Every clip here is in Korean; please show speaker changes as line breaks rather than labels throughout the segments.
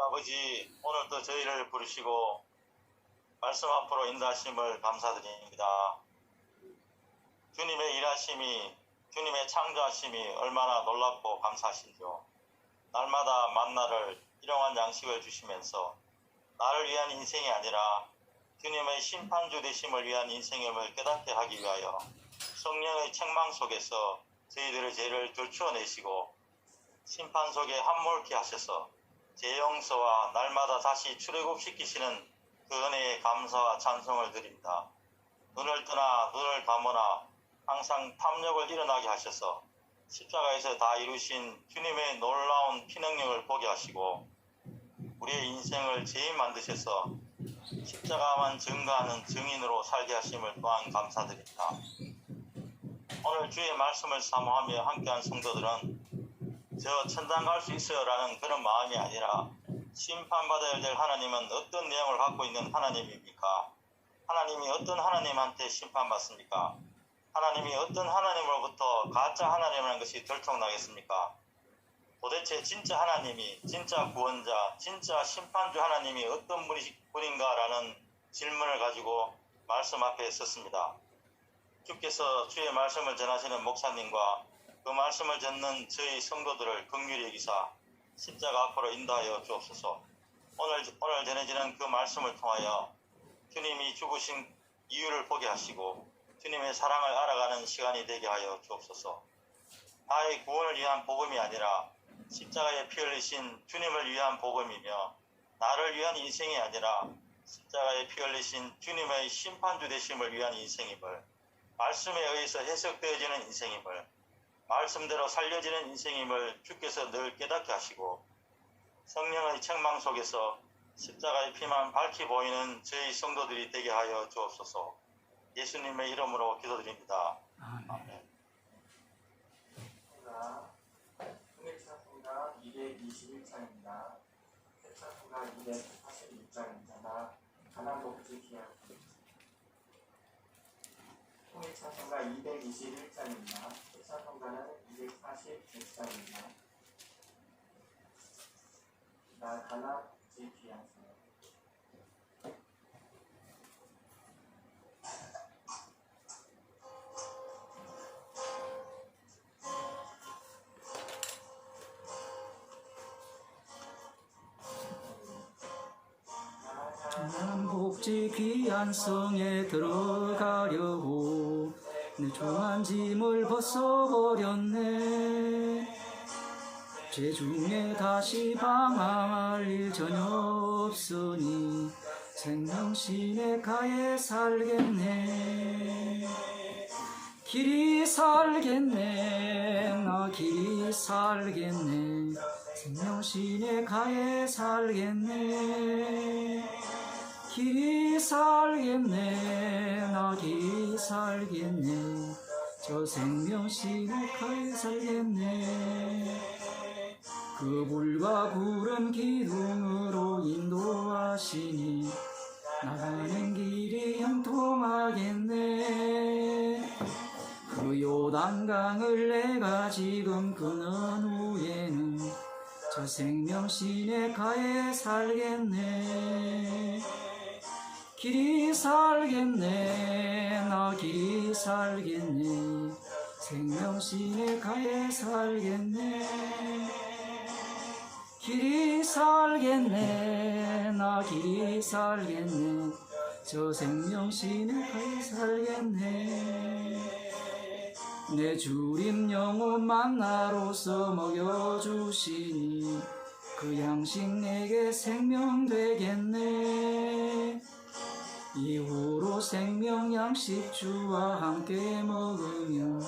아버지, 오늘도 저희를 부르시고 말씀 앞으로 인도하심을 감사드립니다. 주님의 일하심이, 주님의 창조하심이 얼마나 놀랍고 감사하신지요. 날마다 만나를 일용할 양식을 주시면서 나를 위한 인생이 아니라 주님의 심판주 되심을 위한 인생임을 깨닫게 하기 위하여 성령의 책망 속에서 저희들의 죄를 들추어내시고 심판 속에 함몰케 하셔서 제 용서와 날마다 다시 출애굽시키시는 그 은혜에 감사와 찬송을 드립니다. 눈을 뜨나 눈을 감으나 항상 탐욕을 일어나게 하셔서 십자가에서 다 이루신 주님의 놀라운 피능력을 보게 하시고 우리의 인생을 죄인 만드셔서 십자가만 증거하는 증인으로 살게 하심을 또한 감사드립니다. 오늘 주의 말씀을 사모하며 함께한 성도들은 저 천당 갈 수 있어요 라는 그런 마음이 아니라 심판받아야 될 하나님은 어떤 내용을 갖고 있는 하나님입니까? 하나님이 어떤 하나님한테 심판받습니까? 하나님이 어떤 하나님으로부터 가짜 하나님이라는 것이 들통나겠습니까? 도대체 진짜 하나님이, 진짜 구원자, 진짜 심판주 하나님이 어떤 분인가라는 질문을 가지고 말씀 앞에 섰습니다. 주께서 주의 말씀을 전하시는 목사님과 그 말씀을 듣는 저희 성도들을 긍휼히 여기사 십자가 앞으로 인도하여 주옵소서. 오늘 전해지는 그 말씀을 통하여 주님이 죽으신 이유를 보게 하시고 주님의 사랑을 알아가는 시간이 되게 하여 주옵소서. 나의 구원을 위한 복음이 아니라 십자가에 피 흘리신 주님을 위한 복음이며 나를 위한 인생이 아니라 십자가에 피 흘리신 주님의 심판주 되심을 위한 인생임을, 말씀에 의해서 해석되어지는 인생임을, 말씀대로 살려지는 인생임을 주께서 늘 깨닫게 하시고 성령의 책망 속에서 십자가의 피만 밝히 보이는 저희 성도들이 되게 하여 주옵소서. 예수님의 이름으로 기도드립니다. 아멘.
통일찬송가 221장입니다. 찬송가 246장입니다. 가난복지기약. 통일찬송가 221장입니다. 찬송가는 246장입니다. 나 가난복지기약.
복지 귀한 성에 들어가려고 내 종한 짐을 벗어버렸네. 죄중에 다시 방황할 일 전혀 없으니 생명신의 가에 살겠네. 길이 살겠네, 나 길이 살겠네. 생명신의 가에 살겠네. 길이 살겠네, 나 길이 살겠네. 저 생명신의 가에 살겠네. 그 불과 구름 기둥으로 인도하시니 나가는 길이 형통하겠네. 그 요단강을 내가 지금 끊은 후에는 저 생명신의 가에 살겠네. 길이 살겠네, 나 길이 살겠네. 생명신의 가에 살겠네. 길이 살겠네, 나 길이 살겠네. 저 생명신의 가에 살겠네. 내 주님 영혼 만나로서 먹여주시니 그 양식 내게 생명 되겠네. 이후로 생명 양식 주와 함께 먹으며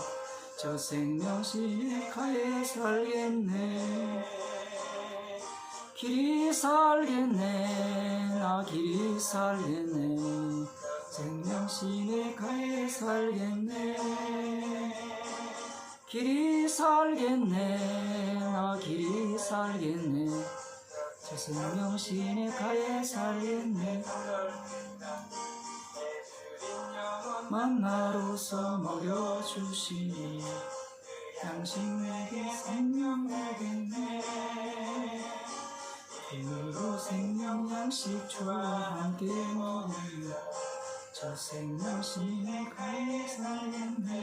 저 생명신의 가에 살겠네. 길이 살겠네, 나 길이 살겠네. 생명신의 가에 살겠네. 길이 살겠네, 나 길이 살겠네. 저 생명신의 가에 살겠네. 만나로서 먹여주시니 양식 내게 생명 되겠네. 힘으로 생명 양식주와 함께 먹으며 저 생명신의 가에 살겠네.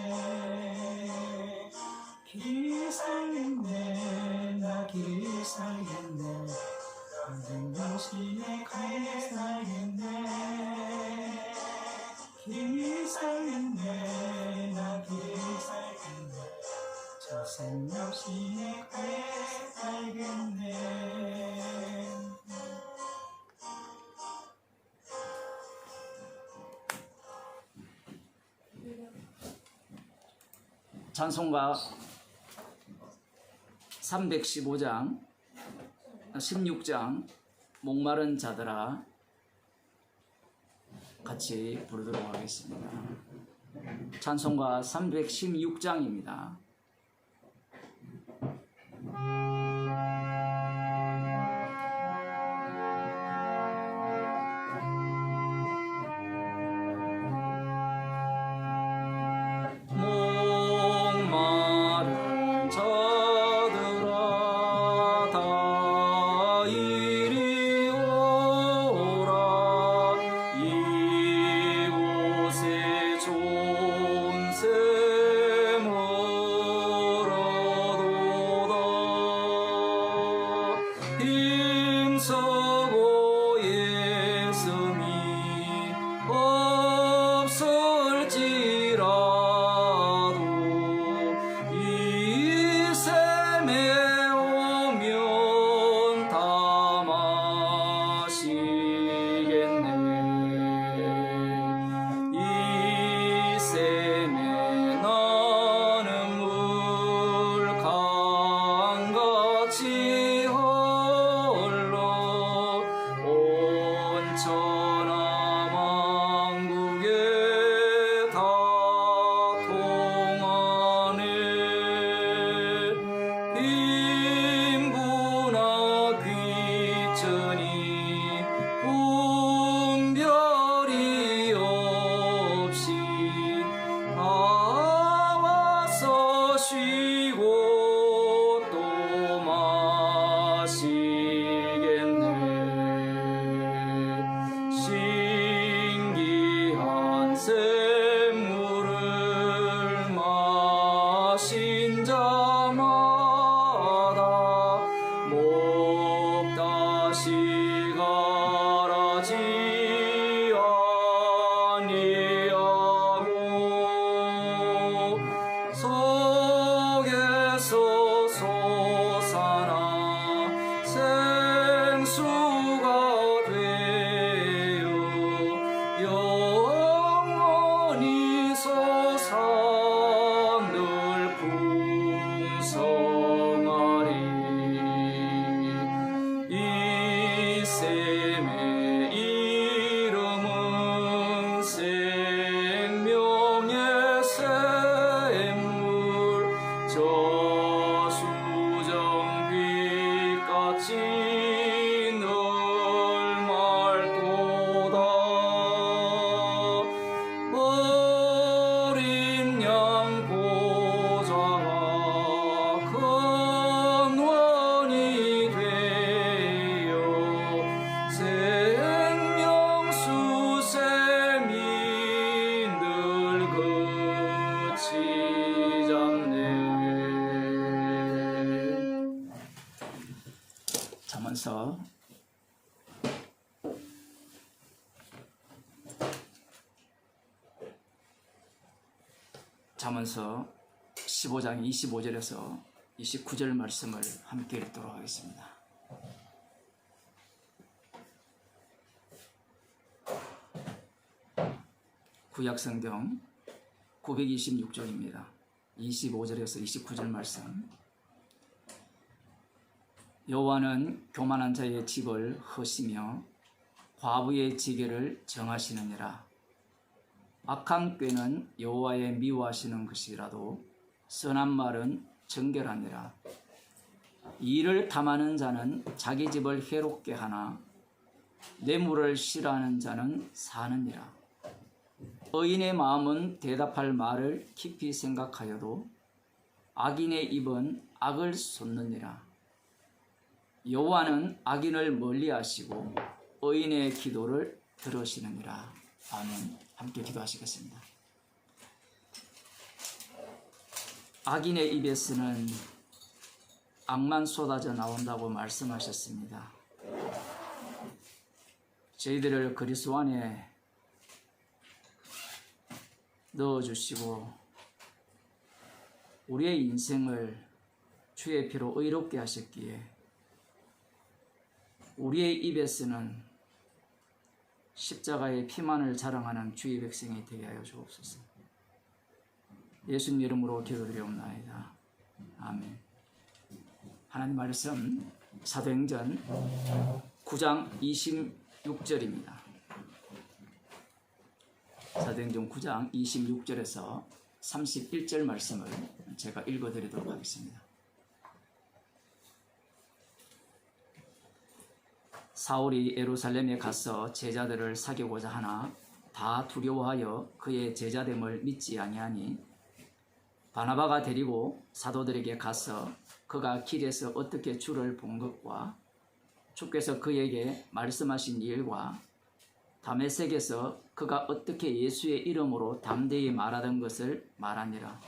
길이 살겠네. 나 길이 살겠네. 생명신의 가에 살겠네. 길이 살겠네. 나 길이 살겠네. 저 생명신의 가에 살겠네. 찬송가 315장 16장 목마른 자들아 같이 부르도록 하겠습니다. 찬송가 316장입니다. 목마른 자들아 다 이리 오라. 이곳에 좋은 샘을 얻어도다. 힘쓰고 예수님 없을지라도 이 샘에 오면 다 마시겠네. 이 샘에 나는 물강같이 흘러 온 천하만국에 다 통하네. 빈부나 귀천이 분별이 없이 다 와서 쉬고 또 마시겠네. 신기한 샘물을 마신 자마다 목 다시 가라지 아니하고 속에서 솟아나 생수가 되어 영원히 솟아 늘 풍성하리. 이 샘의 이름은 생명의 샘물. 저수정빛같이 늘 맑도다. 어린 양 보좌가 큰 원이 되어 생명수 샘이 늘 그치 잡네. 잠언서 15장 25절에서 29절 말씀을 함께 읽도록 하겠습니다. 구약성경 926쪽입니다. 25절에서 29절 말씀. 여호와는 교만한 자의 집을 허시며 과부의 지게를 정하시느니라. 악한 꾀는 여호와의 미워하시는 것이라도 선한 말은 정결하니라. 이를 탐하는 자는 자기 집을 해롭게 하나 뇌물을 싫어하는 자는 사느니라. 의인의 마음은 대답할 말을 깊이 생각하여도 악인의 입은 악을 쏟느니라. 여호와는 악인을 멀리하시고 의인의 기도를 들으시느니라. 아멘. 함께 기도하시겠습니다. 악인의 입에서는 악만 쏟아져 나온다고 말씀하셨습니다. 저희들을 그리스도 안에 넣어주시고 우리의 인생을 주의 피로 의롭게 하셨기에 우리의 입에서는 십자가의 피만을 자랑하는 주의 백성이 되게 하여 주옵소서. 예수님 이름으로 기도드리옵나이다. 아멘. 하나님 말씀 사도행전 9장 26절입니다. 사도행전 9장 26절에서 31절 말씀을 제가 읽어드리도록 하겠습니다. 사울이 예루살렘에 가서 제자들을 사귀고자 하나 다 두려워하여 그의 제자됨을 믿지 아니하니 바나바가 데리고 사도들에게 가서 그가 길에서 어떻게 주를 본 것과 주께서 그에게 말씀하신 일과 다메섹에서 그가 어떻게 예수의 이름으로 담대히 말하던 것을 말하니라.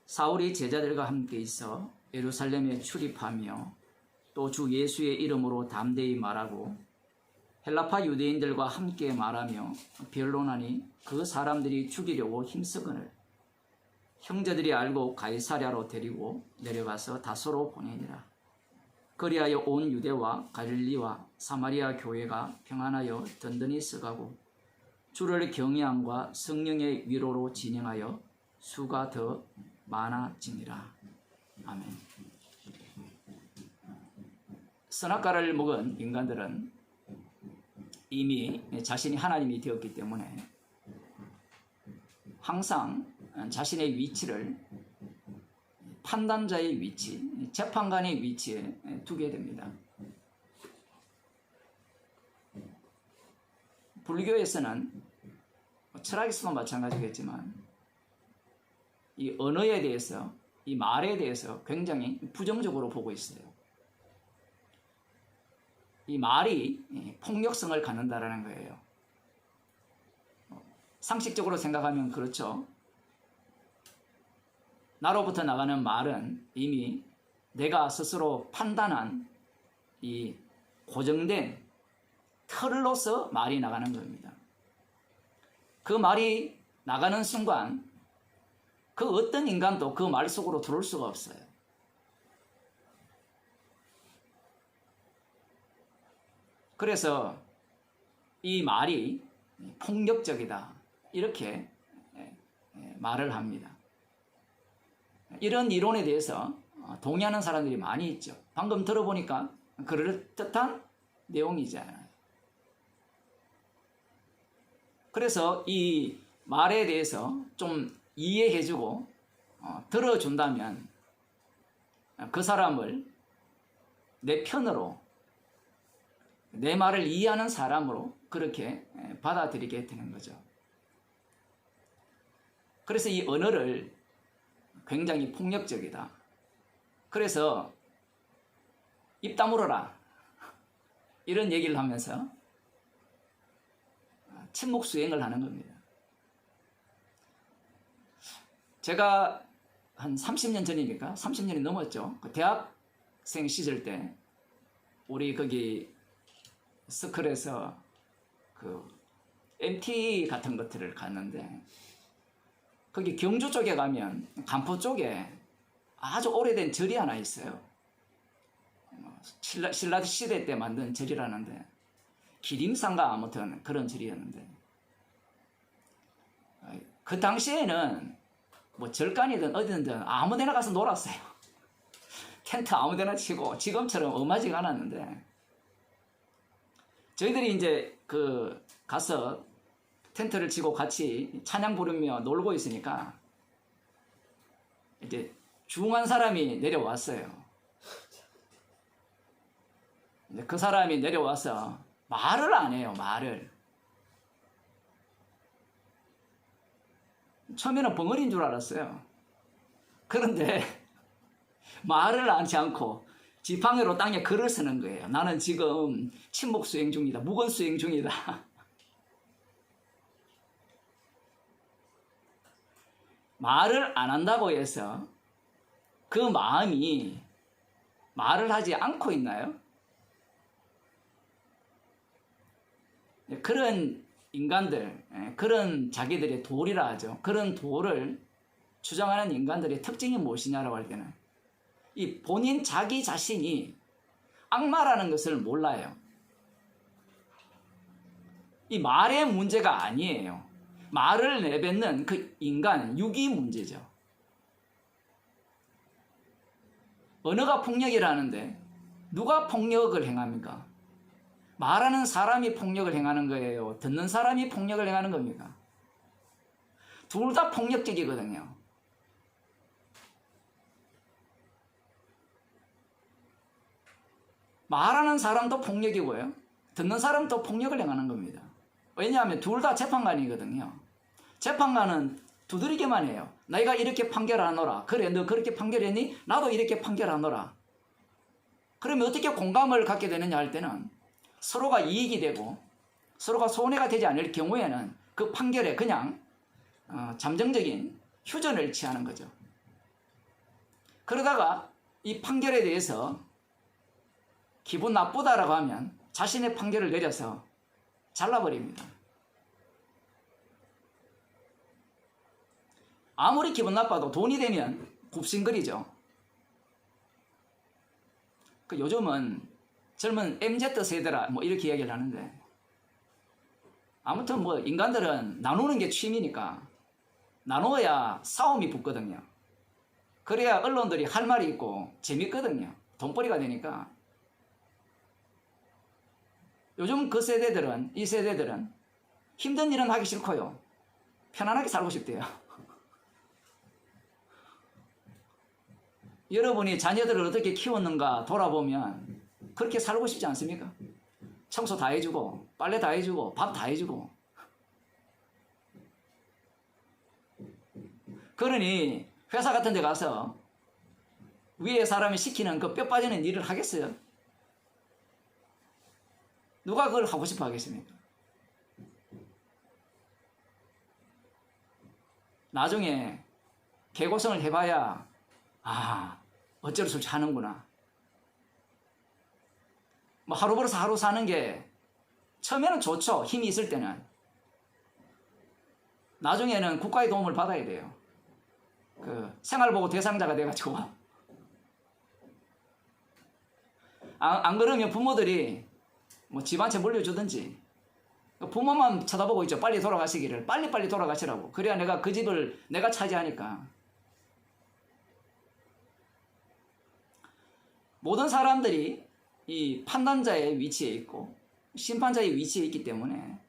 사울이 제자들과 함께 있어 예루살렘에 출입하며 또 주 예수의 이름으로 담대히 말하고 헬라파 유대인들과 함께 말하며 변론하니 그 사람들이 죽이려고 힘쓰거늘 형제들이 알고 가이사랴로 데리고 내려가서 다소로 보내니라. 그리하여 온 유대와 갈릴리와 사마리아 교회가 평안하여 든든히 서가고 주를 경외함과 성령의 위로로 진행하여 수가 더 많아지니라. 아멘. 선악과를 먹은 인간들은 이미 자신이 하나님이 되었기 때문에 항상 자신의 위치를 판단자의 위치, 재판관의 위치에 두게 됩니다. 불교에서는 철학에서도 마찬가지겠지만 이 언어에 대해서, 이 말에 대해서 굉장히 부정적으로 보고 있어요. 이 말이 폭력성을 갖는다라는 거예요. 상식적으로 생각하면 그렇죠. 나로부터 나가는 말은 이미 내가 스스로 판단한 이 고정된 틀로서 말이 나가는 겁니다. 그 말이 나가는 순간 그 어떤 인간도 그 말 속으로 들어올 수가 없어요. 그래서 이 말이 폭력적이다 이렇게 말을 합니다. 이런 이론에 대해서 동의하는 사람들이 많이 있죠. 방금 들어보니까 그럴듯한 내용이잖아요. 그래서 이 말에 대해서 좀 이해해주고 들어준다면 그 사람을 내 편으로 내 말을 이해하는 사람으로 그렇게 받아들이게 되는 거죠. 그래서 이 언어를 굉장히 폭력적이다. 그래서 입 다물어라 이런 얘기를 하면서 침묵 수행을 하는 겁니다. 제가 한 30년 전이니까 30년이 넘었죠. 그 대학생 시절 때 우리 거기 스쿨에서 그 MT 같은 것들을 갔는데 거기 경주 쪽에 가면 간포 쪽에 아주 오래된 절이 하나 있어요. 신라 시대 때 만든 절이라는데 기림산가 아무튼 그런 절이었는데 그 당시에는 뭐 절간이든 어디든 아무 데나 가서 놀았어요. 텐트 아무 데나 치고 지금처럼 엄하지가 않았는데 저희들이 이제 그 가서 텐트를 치고 같이 찬양 부르며 놀고 있으니까 이제 중한 사람이 내려왔어요. 그 사람이 내려와서 말을 안 해요. 말을. 처음에는 벙어리인 줄 알았어요. 그런데 말을 하지 않고 지팡이로 땅에 글을 쓰는 거예요. 나는 지금 침묵 수행 중이다. 무건 수행 중이다. 말을 안 한다고 해서 그 마음이 말을 하지 않고 있나요? 그런 인간들, 그런 자기들의 도리라 하죠. 그런 도를 주장하는 인간들의 특징이 무엇이냐라고 할 때는 이 본인 자기 자신이 악마라는 것을 몰라요. 이 말의 문제가 아니에요. 말을 내뱉는 그 인간, 육이 문제죠. 언어가 폭력이라는데 누가 폭력을 행합니까? 말하는 사람이 폭력을 행하는 거예요? 듣는 사람이 폭력을 행하는 겁니까? 둘 다 폭력적이거든요. 말하는 사람도 폭력이고요. 듣는 사람도 폭력을 행하는 겁니다. 왜냐하면 둘 다 재판관이거든요. 재판관은 두드리기만 해요. 내가 이렇게 판결하노라. 그래, 너 그렇게 판결했니? 나도 이렇게 판결하노라. 그러면 어떻게 공감을 갖게 되느냐 할 때는 서로가 이익이 되고 서로가 손해가 되지 않을 경우에는 그 판결에 그냥 잠정적인 휴전을 취하는 거죠. 그러다가 이 판결에 대해서 기분 나쁘다라고 하면 자신의 판결을 내려서 잘라버립니다. 아무리 기분 나빠도 돈이 되면 굽신거리죠. 요즘은 젊은 MZ세대라 뭐 이렇게 이야기를 하는데 아무튼 뭐 인간들은 나누는 게 취미니까 나누어야 싸움이 붙거든요. 그래야 언론들이 할 말이 있고 재밌거든요. 돈벌이가 되니까. 요즘 그 세대들은, 이 세대들은 힘든 일은 하기 싫고요. 편안하게 살고 싶대요. 여러분이 자녀들을 어떻게 키웠는가 돌아보면 그렇게 살고 싶지 않습니까? 청소 다 해주고 빨래 다 해주고 밥 다 해주고. 그러니 회사 같은 데 가서 위에 사람이 시키는 그 뼈 빠지는 일을 하겠어요? 누가 그걸 하고 싶어 하겠습니까? 나중에 개고생을 해봐야 어쩔 수 없이 하는구나. 뭐 하루 벌어서 하루 사는 게 처음에는 좋죠. 힘이 있을 때는. 나중에는 국가의 도움을 받아야 돼요. 그 생활보호 대상자가 돼가지고 안 그러면 부모들이 뭐 집 한 채 물려주든지 부모만 쳐다보고 있죠. 빨리 돌아가시기를. 빨리빨리 돌아가시라고. 그래야 내가 그 집을 내가 차지하니까. 모든 사람들이 이 판단자의 위치에 있고 심판자의 위치에 있기 때문에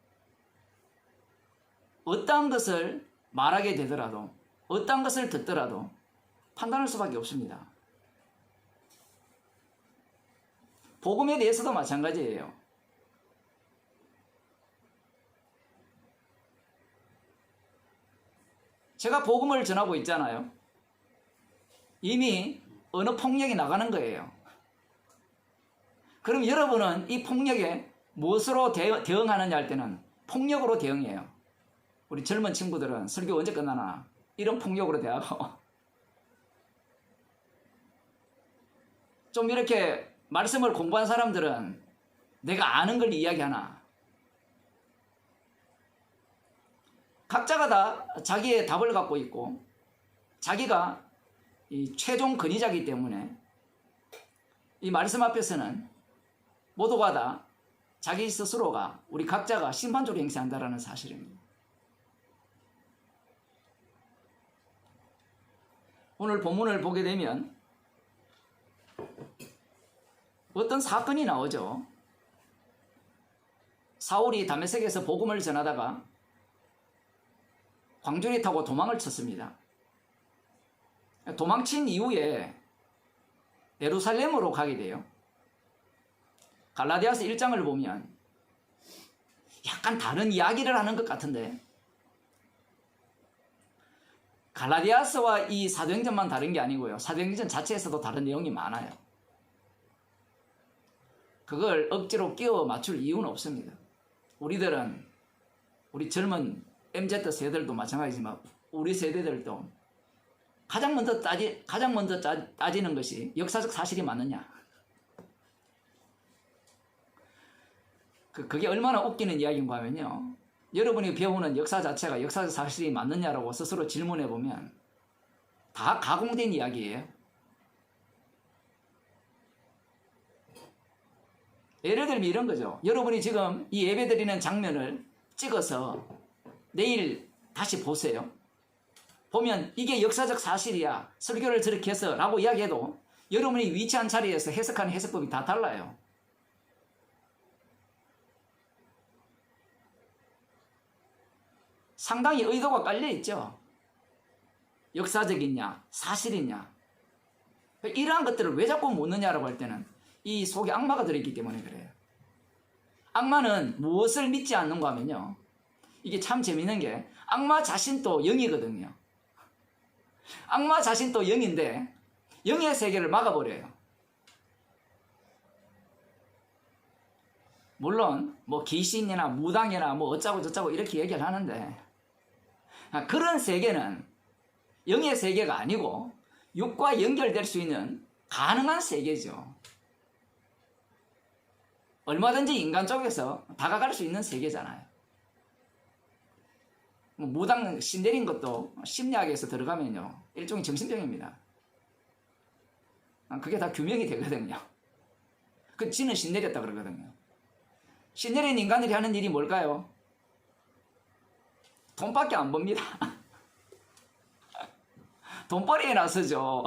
어떠한 것을 말하게 되더라도 어떠한 것을 듣더라도 판단할 수밖에 없습니다. 복음에 대해서도 마찬가지예요. 제가 복음을 전하고 있잖아요. 이미 어느 폭력이 나가는 거예요. 그럼 여러분은 이 폭력에 무엇으로 대응하느냐 할 때는 폭력으로 대응해요. 우리 젊은 친구들은 설교 언제 끝나나 이런 폭력으로 대하고 좀 이렇게 말씀을 공부한 사람들은 내가 아는 걸 이야기하나. 각자가 다 자기의 답을 갖고 있고 자기가 이 최종 권위자이기 때문에 이 말씀 앞에서는 모두가 다 자기 스스로가 우리 각자가 심판적으로 행세한다는 사실입니다. 오늘 본문을 보게 되면 어떤 사건이 나오죠. 사울이 다메섹에서 복음을 전하다가 광주리 타고 도망을 쳤습니다. 도망친 이후에 예루살렘으로 가게 돼요. 갈라디아서 1장을 보면 약간 다른 이야기를 하는 것 같은데 갈라디아서와 이 사도행전만 다른 게 아니고요. 사도행전 자체에서도 다른 내용이 많아요. 그걸 억지로 끼워 맞출 이유는 없습니다. 우리들은 우리 젊은 MZ 세대들도 마찬가지지만 우리 세대들도 가장 먼저 따지는 것이 역사적 사실이 맞느냐. 그게 얼마나 웃기는 이야기인가 하면요. 여러분이 배우는 역사 자체가 역사적 사실이 맞느냐라고 스스로 질문해 보면 다 가공된 이야기예요. 예를 들면 이런 거죠. 여러분이 지금 이 예배 드리는 장면을 찍어서 내일 다시 보세요. 보면 이게 역사적 사실이야. 설교를 저렇게 해서 라고 이야기해도 여러분이 위치한 자리에서 해석하는 해석법이 다 달라요. 상당히 의도가 깔려있죠. 역사적이냐 사실이냐. 이러한 것들을 왜 자꾸 묻느냐라고 할 때는 이 속에 악마가 들어있기 때문에 그래요. 악마는 무엇을 믿지 않는가 하면요. 이게 참 재밌는 게 악마 자신도 영이거든요. 악마 자신도 영인데 영의 세계를 막아버려요. 물론 뭐 귀신이나 무당이나 뭐 어쩌고 저쩌고 이렇게 얘기를 하는데 그런 세계는 영의 세계가 아니고 육과 연결될 수 있는 가능한 세계죠. 얼마든지 인간 쪽에서 다가갈 수 있는 세계잖아요. 무당 신내린 것도 심리학에서 들어가면요 일종의 정신병입니다. 그게 다 규명이 되거든요. 그 지는 신내렸다 그러거든요. 신내린 인간들이 하는 일이 뭘까요? 돈밖에 안 법니다. 돈벌이에 나서죠.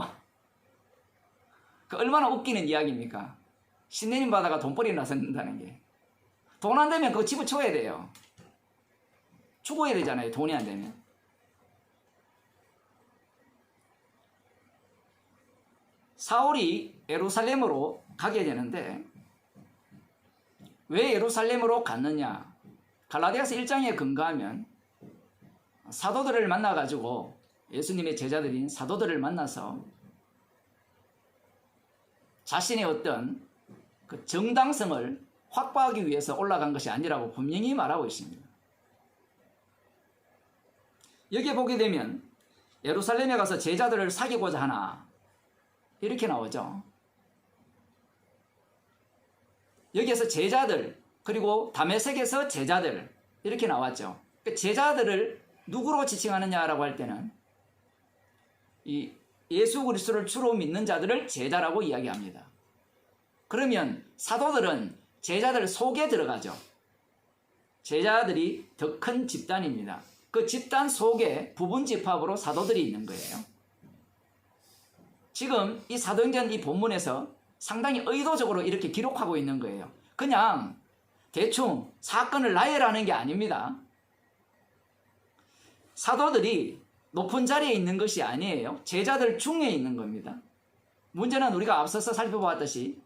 그 얼마나 웃기는 이야기입니까? 신내림 받아가 돈벌이에 나선다는 게. 돈 안 되면 그거 집어쳐야 돼요. 죽어야 되잖아요. 돈이 안 되면. 사울이 예루살렘으로 가게 되는데 왜 예루살렘으로 갔느냐? 갈라디아서 1장에 근거하면 사도들을 만나가지고 예수님의 제자들인 사도들을 만나서 자신의 어떤 그 정당성을 확보하기 위해서 올라간 것이 아니라고 분명히 말하고 있습니다. 여기에 보게 되면 예루살렘에 가서 제자들을 사귀고자 하나 이렇게 나오죠. 여기에서 제자들 그리고 다메섹에서 제자들 이렇게 나왔죠. 그 제자들을 누구로 지칭하느냐라고 할 때는 이 예수 그리스도를 주로 믿는 자들을 제자라고 이야기합니다. 그러면 사도들은 제자들 속에 들어가죠. 제자들이 더 큰 집단입니다. 그 집단 속에 부분 집합으로 사도들이 있는 거예요. 지금 이 사도행전 이 본문에서 상당히 의도적으로 이렇게 기록하고 있는 거예요. 그냥 대충 사건을 나열하는 게 아닙니다. 사도들이 높은 자리에 있는 것이 아니에요. 제자들 중에 있는 겁니다. 문제는 우리가 앞서서 살펴보았듯이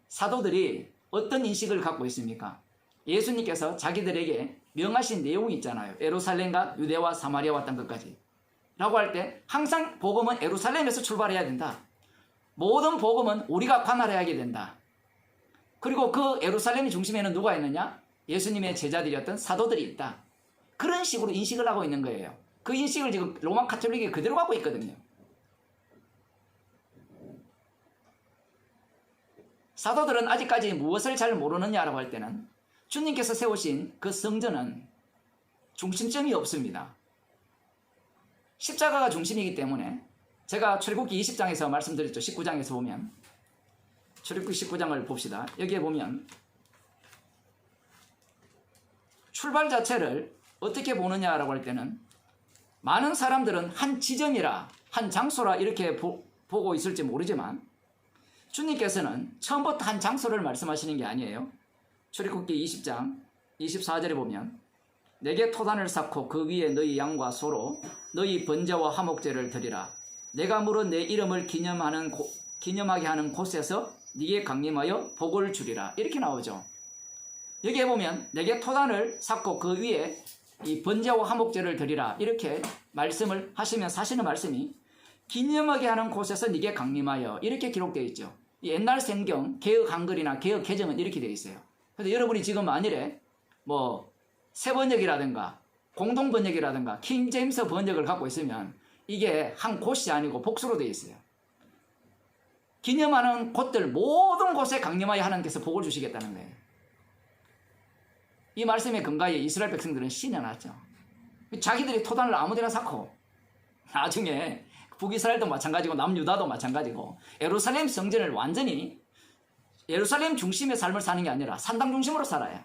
사도들이 어떤 인식을 갖고 있습니까? 예수님께서 자기들에게 명하신 내용이 있잖아요. 예루살렘과 유대와 사마리아 왔던 것까지 라고 할 때 항상 복음은 예루살렘에서 출발해야 된다. 모든 복음은 우리가 관할해야 된다. 그리고 그 예루살렘의 중심에는 누가 있느냐? 예수님의 제자들이었던 사도들이 있다. 그런 식으로 인식을 하고 있는 거예요. 그 인식을 지금 로마 카톨릭이 그대로 갖고 있거든요. 사도들은 아직까지 무엇을 잘 모르느냐라고 할 때는 주님께서 세우신 그 성전은 중심점이 없습니다. 십자가가 중심이기 때문에 제가 출애굽기 20장에서 말씀드렸죠. 19장에서 보면 출애굽기 19장을 봅시다. 여기에 보면 출발 자체를 어떻게 보느냐라고 할 때는 많은 사람들은 한 지점이라 한 장소라 이렇게 보고 있을지 모르지만 주님께서는 처음부터 한 장소를 말씀하시는 게 아니에요. 출애굽기 20장 24절에 보면 내게 토단을 쌓고 그 위에 너희 양과 소로 너희 번제와 화목제를 드리라. 내가 물은 내 이름을 기념하게 하는 곳에서 네게 강림하여 복을 주리라. 이렇게 나오죠. 여기에 보면 내게 토단을 쌓고 그 위에 이 번제와 화목제를 드리라. 이렇게 말씀을 하시면서 하시는 말씀이 기념하게 하는 곳에서 네게 강림하여 이렇게 기록되어 있죠. 이 옛날 성경, 개역 한글이나 개역 개정은 이렇게 되어 있어요. 그래서 여러분이 지금 만일에 뭐 새번역이라든가 공동번역이라든가 킹제임스 번역을 갖고 있으면 이게 한 곳이 아니고 복수로 되어 있어요. 기념하는 곳들 모든 곳에 강림하여 하나님께서 복을 주시겠다는 거예요. 이 말씀에 근거하여 이스라엘 백성들은 신여났죠. 자기들이 토단을 아무데나 쌓고 나중에 북이스라엘도 마찬가지고 남유다도 마찬가지고 예루살렘 성전을 완전히 예루살렘 중심의 삶을 사는 게 아니라 산당 중심으로 살아요.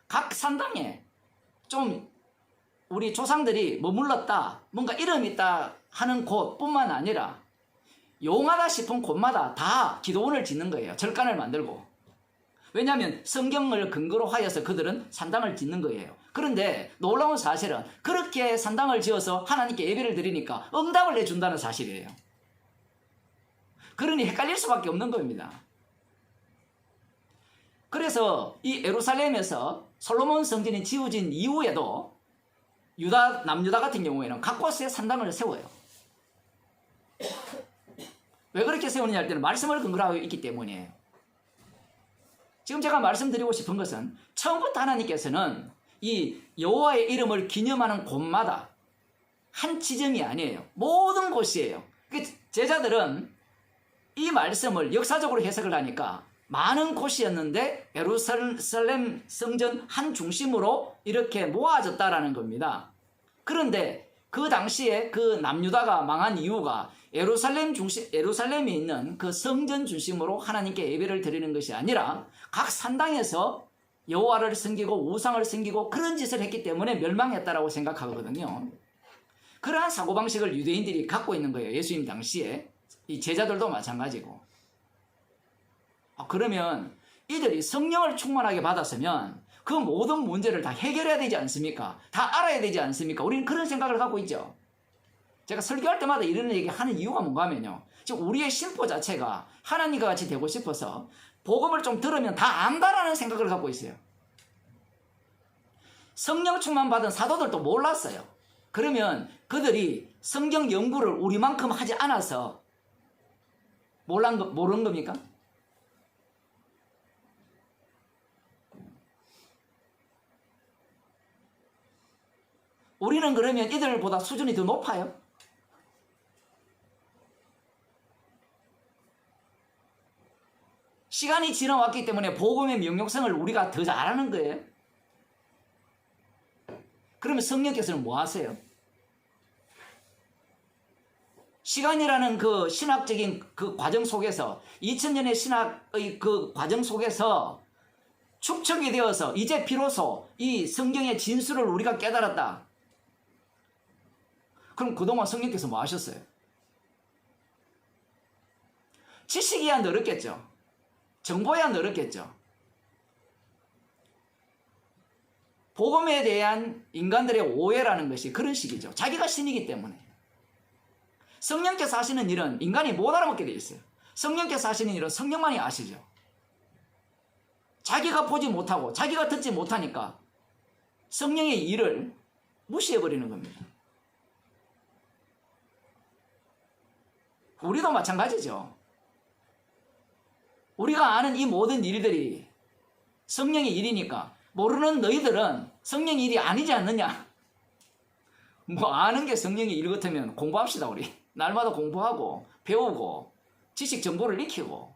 각 산당에 좀 우리 조상들이 머물렀다, 뭔가 이름이 있다 하는 곳뿐만 아니라 용하다 싶은 곳마다 다 기도원을 짓는 거예요. 절간을 만들고. 왜냐하면 성경을 근거로 하여서 그들은 산당을 짓는 거예요. 그런데 놀라운 사실은 그렇게 산당을 지어서 하나님께 예배를 드리니까 응답을 내준다는 사실이에요. 그러니 헷갈릴 수밖에 없는 겁니다. 그래서 이 예루살렘에서 솔로몬 성전이 지어진 이후에도 남유다 같은 경우에는 각 곳에 산당을 세워요. 왜 그렇게 세우느냐 할 때는 말씀을 근거로 하고 있기 때문이에요. 지금 제가 말씀드리고 싶은 것은 처음부터 하나님께서는 이 여호와의 이름을 기념하는 곳마다 한 지점이 아니에요. 모든 곳이에요. 제자들은 이 말씀을 역사적으로 해석을 하니까 많은 곳이었는데 예루살렘 성전 한 중심으로 이렇게 모아졌다라는 겁니다. 그런데 그 당시에 그 남유다가 망한 이유가 예루살렘에 있는 그 성전 중심으로 하나님께 예배를 드리는 것이 아니라 각 산당에서 여호와를 섬기고 우상을 섬기고 그런 짓을 했기 때문에 멸망했다라고 생각하거든요. 그러한 사고방식을 유대인들이 갖고 있는 거예요. 예수님 당시에. 이 제자들도 마찬가지고. 그러면 이들이 성령을 충만하게 받았으면 그 모든 문제를 다 해결해야 되지 않습니까? 다 알아야 되지 않습니까? 우리는 그런 생각을 갖고 있죠. 제가 설교할 때마다 이런 얘기 하는 이유가 뭔가 하면요. 지금 우리의 심보 자체가 하나님과 같이 되고 싶어서 복음을 좀 들으면 다 안다라는 생각을 갖고 있어요. 성령 충만 받은 사도들도 몰랐어요. 그러면 그들이 성경 연구를 우리만큼 하지 않아서 모르는 겁니까? 우리는 그러면 이들보다 수준이 더 높아요? 시간이 지나왔기 때문에 복음의 명료성을 우리가 더 잘하는 거예요. 그러면 성령께서는 뭐 하세요? 시간이라는 그 신학적인 그 과정 속에서 2000년의 신학의 그 과정 속에서 축적이 되어서 이제 비로소 이 성경의 진수를 우리가 깨달았다. 그럼 그동안 성령께서 뭐 하셨어요? 지식이야 늘었겠죠. 정보야 늘었겠죠. 복음에 대한 인간들의 오해라는 것이 그런 식이죠. 자기가 신이기 때문에. 성령께서 하시는 일은 인간이 못 알아먹게 되어 있어요. 성령께서 하시는 일은 성령만이 아시죠. 자기가 보지 못하고 자기가 듣지 못하니까 성령의 일을 무시해버리는 겁니다. 우리도 마찬가지죠. 우리가 아는 이 모든 일들이 성령의 일이니까 모르는 너희들은 성령의 일이 아니지 않느냐. 뭐 아는 게 성령의 일 같으면 공부합시다. 우리 날마다 공부하고 배우고 지식 정보를 익히고.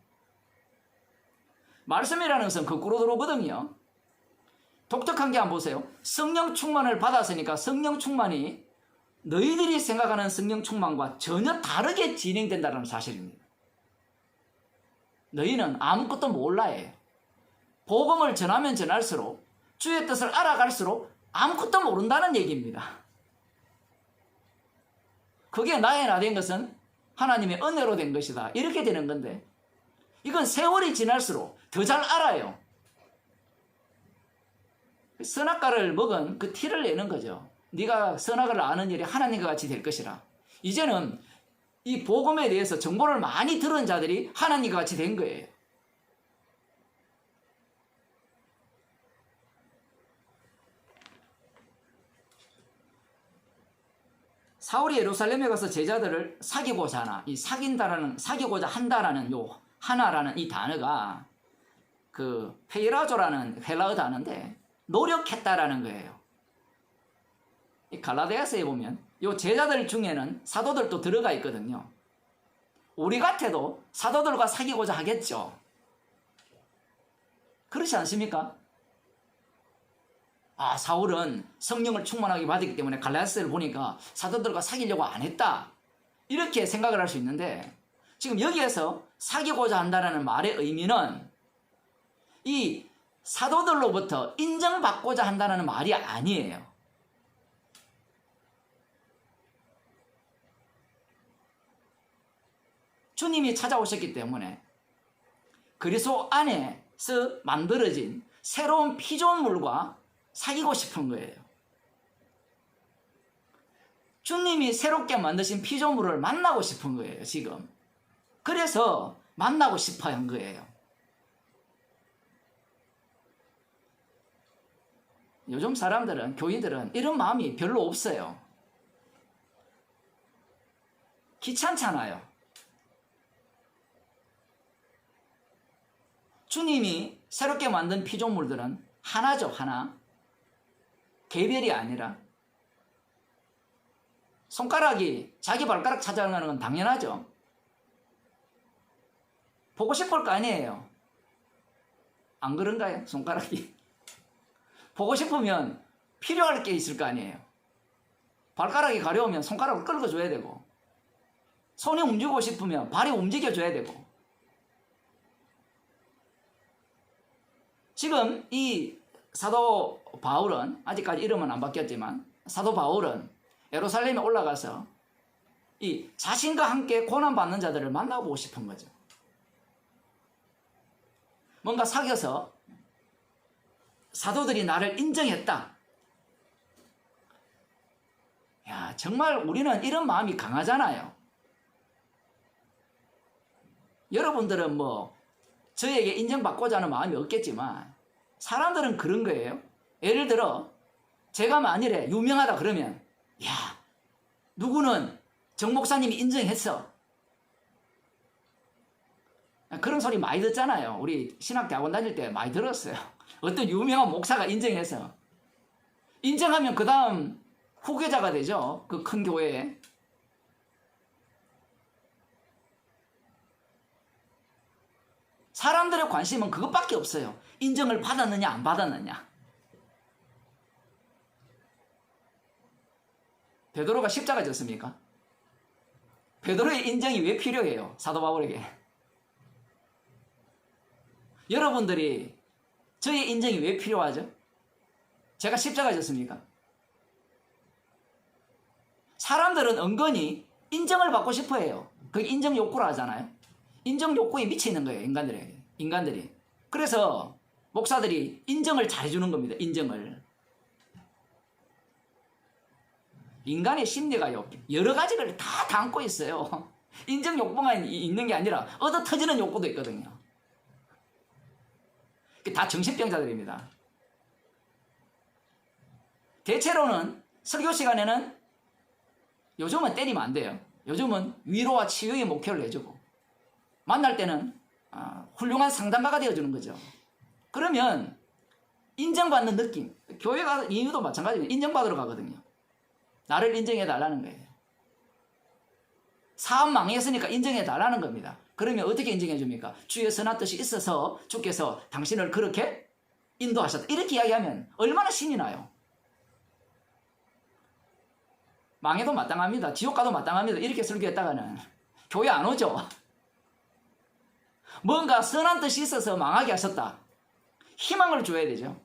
말씀이라는 것은 거꾸로 들어오거든요. 독특한 게 한번 보세요. 성령 충만을 받았으니까 성령 충만이 너희들이 생각하는 성령 충만과 전혀 다르게 진행된다는 사실입니다. 너희는 아무것도 몰라요. 복음을 전하면 전할수록 주의 뜻을 알아갈수록 아무것도 모른다는 얘기입니다. 그게 나의 나 된 것은 하나님의 은혜로 된 것이다. 이렇게 되는 건데 이건 세월이 지날수록 더 잘 알아요. 선악과를 먹은 그 티를 내는 거죠. 네가 선악을 아는 일이 하나님과 같이 될 것이라. 이제는 이 복음에 대해서 정보를 많이 들은 자들이 하나님과 같이 된 거예요. 사울이 예루살렘에 가서 제자들을 사귀고자 한다라는 요 하나라는 이 단어가 그 페이라조라는 헬라어 단어인데 노력했다라는 거예요. 이 갈라디아서에 보면 이 제자들 중에는 사도들도 들어가 있거든요. 우리 같아도 사도들과 사귀고자 하겠죠. 그렇지 않습니까? 아, 사울은 성령을 충만하게 받았기 때문에 갈라디아서를 보니까 사도들과 사귀려고 안 했다. 이렇게 생각을 할 수 있는데 지금 여기에서 사귀고자 한다는 말의 의미는 이 사도들로부터 인정받고자 한다는 말이 아니에요. 주님이 찾아오셨기 때문에 그리스도 안에서 만들어진 새로운 피조물과 사귀고 싶은 거예요. 주님이 새롭게 만드신 피조물을 만나고 싶은 거예요, 지금. 그래서 만나고 싶어 한 거예요. 요즘 사람들은, 교인들은 이런 마음이 별로 없어요. 귀찮잖아요. 주님이 새롭게 만든 피조물들은 하나죠, 하나. 개별이 아니라. 손가락이 자기 발가락 찾아가는 건 당연하죠. 보고 싶을 거 아니에요. 안 그런가요? 손가락이. 보고 싶으면 필요할 게 있을 거 아니에요. 발가락이 가려우면 손가락을 끌어줘야 되고, 손이 움직이고 싶으면 발이 움직여줘야 되고. 지금 이 사도 바울은, 아직까지 이름은 안 바뀌었지만, 사도 바울은 예루살렘에 올라가서 이 자신과 함께 고난받는 자들을 만나보고 싶은 거죠. 뭔가 사귀어서 사도들이 나를 인정했다. 야, 정말 우리는 이런 마음이 강하잖아요. 여러분들은 뭐 저에게 인정받고자 하는 마음이 없겠지만 사람들은 그런 거예요. 예를 들어 제가 만일에 유명하다 그러면 야, 누구는 정 목사님이 인정했어. 그런 소리 많이 듣잖아요. 우리 신학대학원 다닐 때 많이 들었어요. 어떤 유명한 목사가 인정해서. 인정하면 그 다음 후계자가 되죠. 그 큰 교회에. 사람들의 관심은 그것밖에 없어요. 인정을 받았느냐 안 받았느냐. 베드로가 십자가 졌습니까? 베드로의 인정이 왜 필요해요? 사도 바울에게. 여러분들이 저의 인정이 왜 필요하죠? 제가 십자가 졌습니까? 사람들은 은근히 인정을 받고 싶어 해요. 그게 인정 욕구라 하잖아요. 인정 욕구에 미치는 거예요, 인간들이. 그래서 목사들이 인정을 잘해주는 겁니다. 인정을. 인간의 심리가요, 여러 가지를 다 담고 있어요. 인정 욕구가 있는 게 아니라 얻어 터지는 욕구도 있거든요. 다 정신병자들입니다. 대체로는 설교 시간에는 요즘은 때리면 안 돼요. 요즘은 위로와 치유의 목표를 내주고 만날 때는 훌륭한 상담가가 되어주는 거죠. 그러면 인정받는 느낌. 교회 가서 이유도 마찬가지예요. 인정받으러 가거든요. 나를 인정해달라는 거예요. 사업 망했으니까 인정해달라는 겁니다. 그러면 어떻게 인정해줍니까? 주의 선한 뜻이 있어서 주께서 당신을 그렇게 인도하셨다. 이렇게 이야기하면 얼마나 신이 나요. 망해도 마땅합니다. 지옥 가도 마땅합니다. 이렇게 설교했다가는 교회 안 오죠. 뭔가 선한 뜻이 있어서 망하게 하셨다. 희망을 줘야 되죠.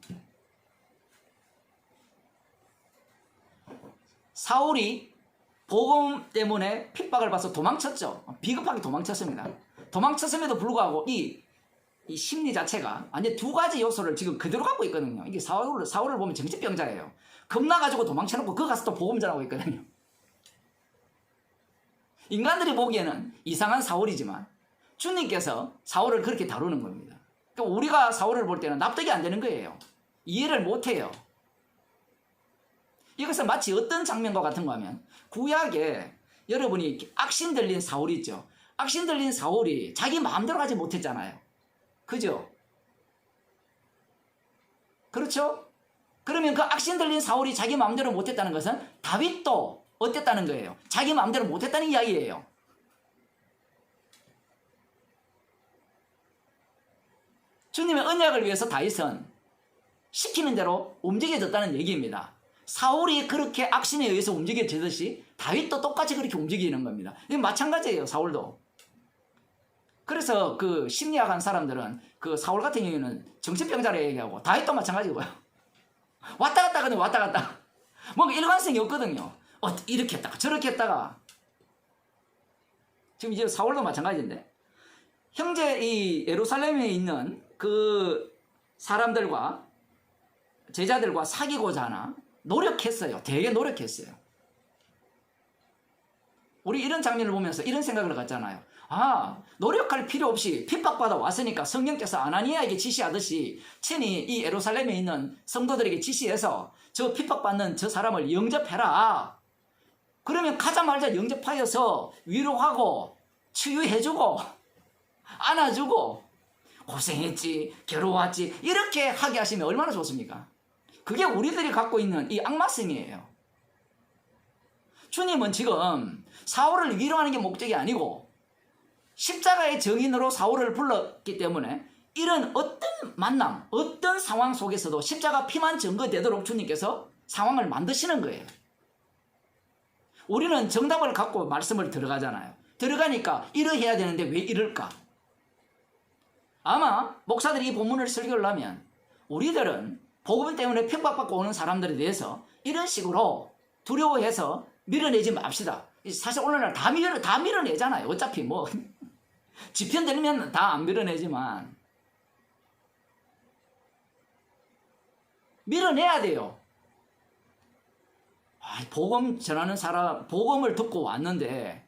사울이 복음 때문에 핍박을 받아서 도망쳤죠. 비겁하게 도망쳤습니다. 도망쳤음에도 불구하고 이 심리 자체가 완전 두 가지 요소를 지금 그대로 갖고 있거든요. 이게 사울을 보면 정신병자예요. 겁나가지고 도망쳐놓고 그 가서 또 복음 전하고 있거든요. 인간들이 보기에는 이상한 사울이지만 주님께서 사울을 그렇게 다루는 겁니다. 그러니까 우리가 사울을 볼 때는 납득이 안 되는 거예요. 이해를 못해요. 이것은 마치 어떤 장면과 같은가 하면 구약에 여러분이 악신 들린 사울이 있죠. 악신 들린 사울이 자기 마음대로 하지 못했잖아요. 그죠? 그렇죠? 그러면 그 악신 들린 사울이 자기 마음대로 못했다는 것은 다윗도 어땠다는 거예요? 자기 마음대로 못했다는 이야기예요. 주님의 언약을 위해서 다윗은 시키는 대로 움직여졌다는 얘기입니다. 사울이 그렇게 악신에 의해서 움직여지듯이 다윗도 똑같이 그렇게 움직이는 겁니다. 이건 마찬가지예요. 사울도. 그래서 그 심리학한 사람들은 그 사울 같은 경우에는 정신병자라 얘기하고 다윗도 마찬가지고요. 왔다 갔다 하거든요. 왔다 갔다. 뭔가 일관성이 없거든요. 이렇게 했다가 저렇게 했다가. 지금 이제 사울도 마찬가지인데, 형제 이 예루살렘에 있는 그 사람들과 제자들과 사귀고자 하나 노력했어요. 되게 노력했어요. 우리 이런 장면을 보면서 이런 생각을 갖잖아요. 노력할 필요 없이 핍박받아 왔으니까 성령께서 아나니아에게 지시하듯이 친히 이 예루살렘에 있는 성도들에게 지시해서 저 핍박받는 저 사람을 영접해라. 그러면 가자마자 영접하여서 위로하고 치유해주고 안아주고 고생했지, 괴로웠지, 이렇게 하게 하시면 얼마나 좋습니까? 그게 우리들이 갖고 있는 이 악마성이에요. 주님은 지금 사울을 위로하는 게 목적이 아니고 십자가의 증인으로 사울을 불렀기 때문에 이런 어떤 만남, 어떤 상황 속에서도 십자가 피만 증거되도록 주님께서 상황을 만드시는 거예요. 우리는 정답을 갖고 말씀을 들어가잖아요. 들어가니까 이러해야 되는데 왜 이럴까? 아마 목사들이 이 본문을 설교를 하면 우리들은 복음 때문에 핍박받고 오는 사람들에 대해서 이런 식으로 두려워해서 밀어내지 맙시다. 사실 오늘날 다 밀어내잖아요. 어차피 뭐 지편 들면 다 안 밀어내지만 밀어내야 돼요. 복음 전하는 사람, 복음을 듣고 왔는데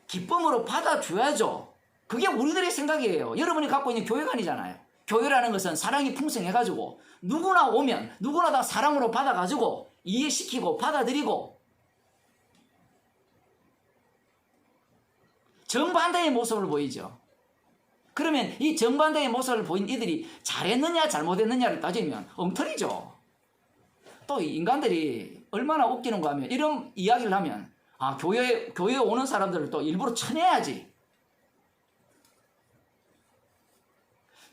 기쁨으로 받아줘야죠. 그게 우리들의 생각이에요. 여러분이 갖고 있는 교회가 아니잖아요. 교회라는 것은 사랑이 풍성해가지고 누구나 오면 누구나 다 사랑으로 받아가지고 이해시키고 받아들이고 정반대의 모습을 보이죠. 그러면 이 정반대의 모습을 보인 이들이 잘했느냐 잘못했느냐를 따지면 엉터리죠. 또 인간들이 얼마나 웃기는가 하면 이런 이야기를 하면 교회에 오는 사람들을 또 일부러 쳐내야지.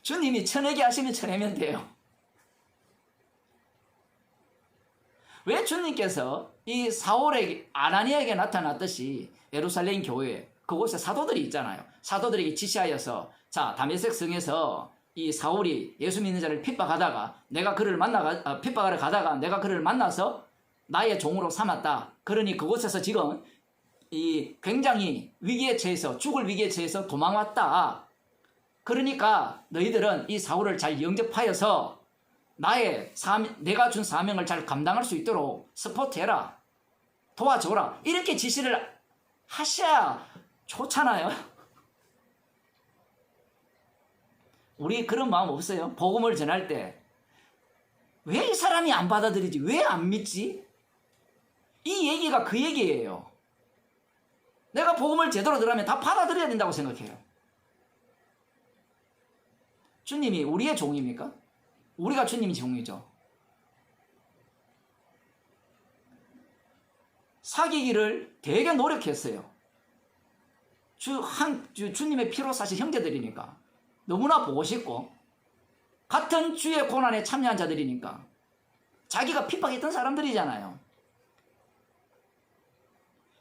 주님이 쳐내게 하시면 쳐내면 돼요. 왜 주님께서 이 사울에게 아나니아에게 나타났듯이 예루살렘 교회 그곳에 사도들이 있잖아요. 사도들에게 지시하여서 자 다메섹 성에서 이 사울이 예수 믿는 자를 핍박하다가 내가 그를 핍박하러 가다가 내가 그를 만나서 나의 종으로 삼았다. 그러니 그곳에서 지금 이 굉장히 위기에 처해서 죽을 위기에 처해서 도망왔다. 그러니까 너희들은 이 사울을 잘 영접하여서 내가 준 사명을 잘 감당할 수 있도록 서포트해라. 도와줘라. 이렇게 지시를 하셔야 좋잖아요. 우리 그런 마음 없어요? 복음을 전할 때 왜 이 사람이 안 받아들이지? 왜 안 믿지? 이 얘기가 그 얘기예요. 내가 복음을 제대로 들으면 다 받아들여야 된다고 생각해요. 주님이 우리의 종입니까? 우리가 주님의 종이죠. 사귀기를 되게 노력했어요. 주님의 피로 사실 형제들이니까 너무나 보고 싶고 같은 주의 고난에 참여한 자들이니까 자기가 핍박했던 사람들이잖아요.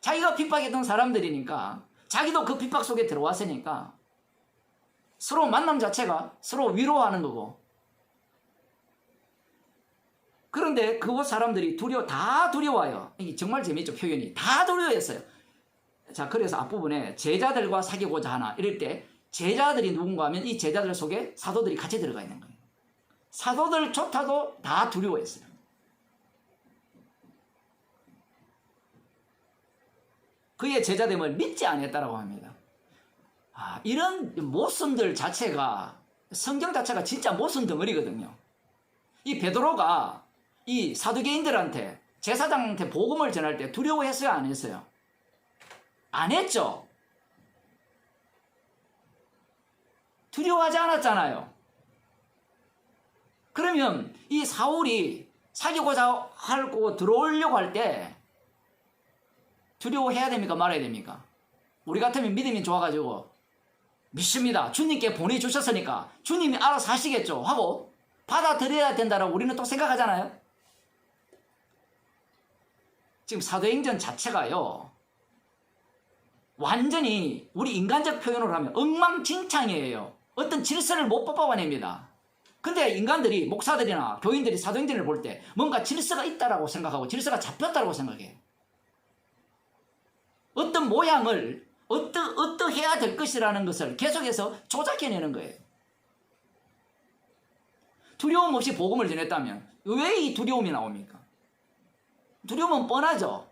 자기가 핍박했던 사람들이니까 자기도 그 핍박 속에 들어왔으니까 서로 만남 자체가 서로 위로하는 거고 그런데 그곳 사람들이 다 두려워요. 이게 정말 재미있죠. 표현이. 다 두려워했어요. 자, 그래서 앞부분에 제자들과 사귀고자 하나 이럴 때 제자들이 누군가 하면 이 제자들 속에 사도들이 같이 들어가 있는 거예요. 사도들조차도 다 두려워했어요. 그의 제자됨을 믿지 않았다라고 합니다. 이런 모순들 자체가 성경 자체가 진짜 모순 덩어리거든요. 이 베드로가 이 사두개인들한테 제사장한테 복음을 전할 때 두려워했어요? 안 했어요? 안 했죠. 두려워하지 않았잖아요. 그러면 이 사울이 사귀고자 하고 들어오려고 할 때 두려워해야 됩니까? 말아야 됩니까? 우리 같으면 믿음이 좋아가지고 믿습니다. 주님께 보내주셨으니까 주님이 알아서 하시겠죠 하고 받아들여야 된다라고 우리는 또 생각하잖아요. 지금 사도행전 자체가요, 완전히 우리 인간적 표현으로 하면 엉망진창이에요. 어떤 질서를 못 뽑아냅니다. 근데 인간들이, 목사들이나 교인들이 사도행전을 볼 때 뭔가 질서가 있다라고 생각하고 질서가 잡혔다라고 생각해요. 어떤 모양을 어떠해야 될 것이라는 것을 계속해서 조작해내는 거예요. 두려움 없이 복음을 전했다면 왜 이 두려움이 나옵니까? 두려움은 뻔하죠.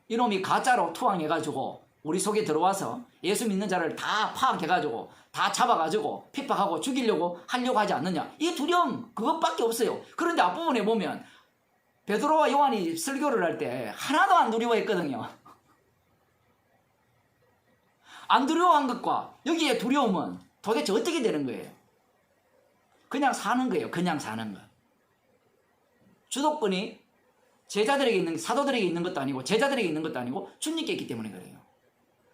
이놈이 가짜로 투항해가지고 우리 속에 들어와서 예수 믿는 자를 다 파악해가지고 다 잡아가지고 핍박하고 죽이려고 하려고 하지 않느냐. 이 두려움 그것밖에 없어요. 그런데 앞부분에 보면 베드로와 요한이 설교를 할 때 하나도 안 두려워했거든요. 안 두려워한 것과 여기에 두려움은 도대체 어떻게 되는 거예요? 그냥 사는 거예요. 그냥 사는 거. 주도권이 제자들에게 있는, 사도들에게 있는 것도 아니고 제자들에게 있는 것도 아니고 주님께 있기 때문에 그래요.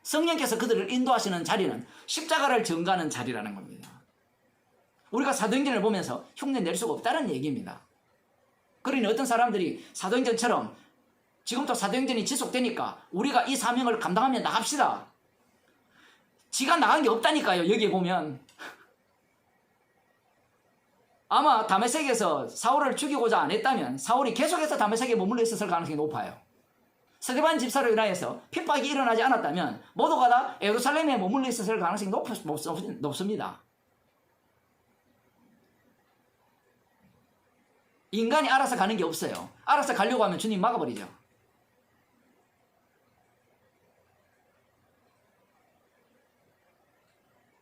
성령께서 그들을 인도하시는 자리는 십자가를 전가하는 자리라는 겁니다. 우리가 사도행전을 보면서 흉내 낼 수가 없다는 얘기입니다. 그러니 어떤 사람들이 사도행전처럼 지금도 사도행전이 지속되니까 우리가 이 사명을 감당하면 나갑시다. 지가 나간 게 없다니까요. 여기에 보면 아마 다메섹에서 사울을 죽이고자 안 했다면 사울이 계속해서 다메섹에 머물러 있었을 가능성이 높아요. 스데반 집사로 인하여서 핍박이 일어나지 않았다면 모두가 다 예루살렘에 머물러 있었을 가능성이 높습니다. 인간이 알아서 가는 게 없어요. 알아서 가려고 하면 주님 막아버리죠.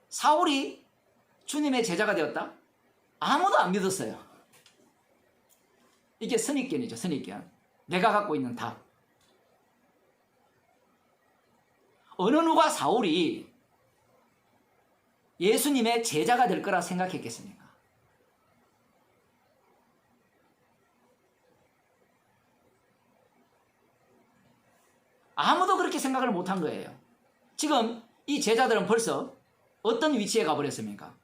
사울이 주님의 제자가 되었다? 아무도 안 믿었어요. 이게 선입견이죠. 선입견. 내가 갖고 있는 답. 어느 누가 사울이 예수님의 제자가 될 거라 생각했겠습니까? 아무도 그렇게 생각을 못한 거예요. 지금 이 제자들은 벌써 어떤 위치에 가버렸습니까?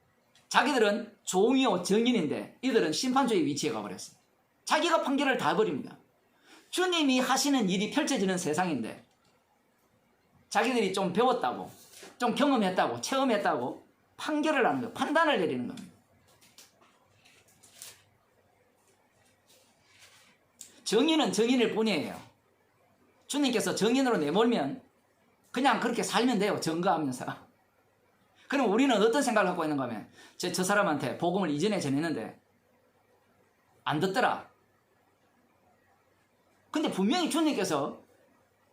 자기들은 종이요 정인인데 이들은 심판주의 위치에 가버렸어요. 자기가 판결을 다 해버립니다. 주님이 하시는 일이 펼쳐지는 세상인데 자기들이 좀 배웠다고, 좀 경험했다고, 체험했다고 판결을 하는 거예요. 판단을 내리는 겁니다. 정인은 정인일 뿐이에요. 주님께서 정인으로 내몰면 그냥 그렇게 살면 돼요. 증거하면서. 그럼 우리는 어떤 생각을 갖고 있는가 하면 저 사람한테 복음을 이전에 전했는데 안 듣더라. 근데 분명히 주님께서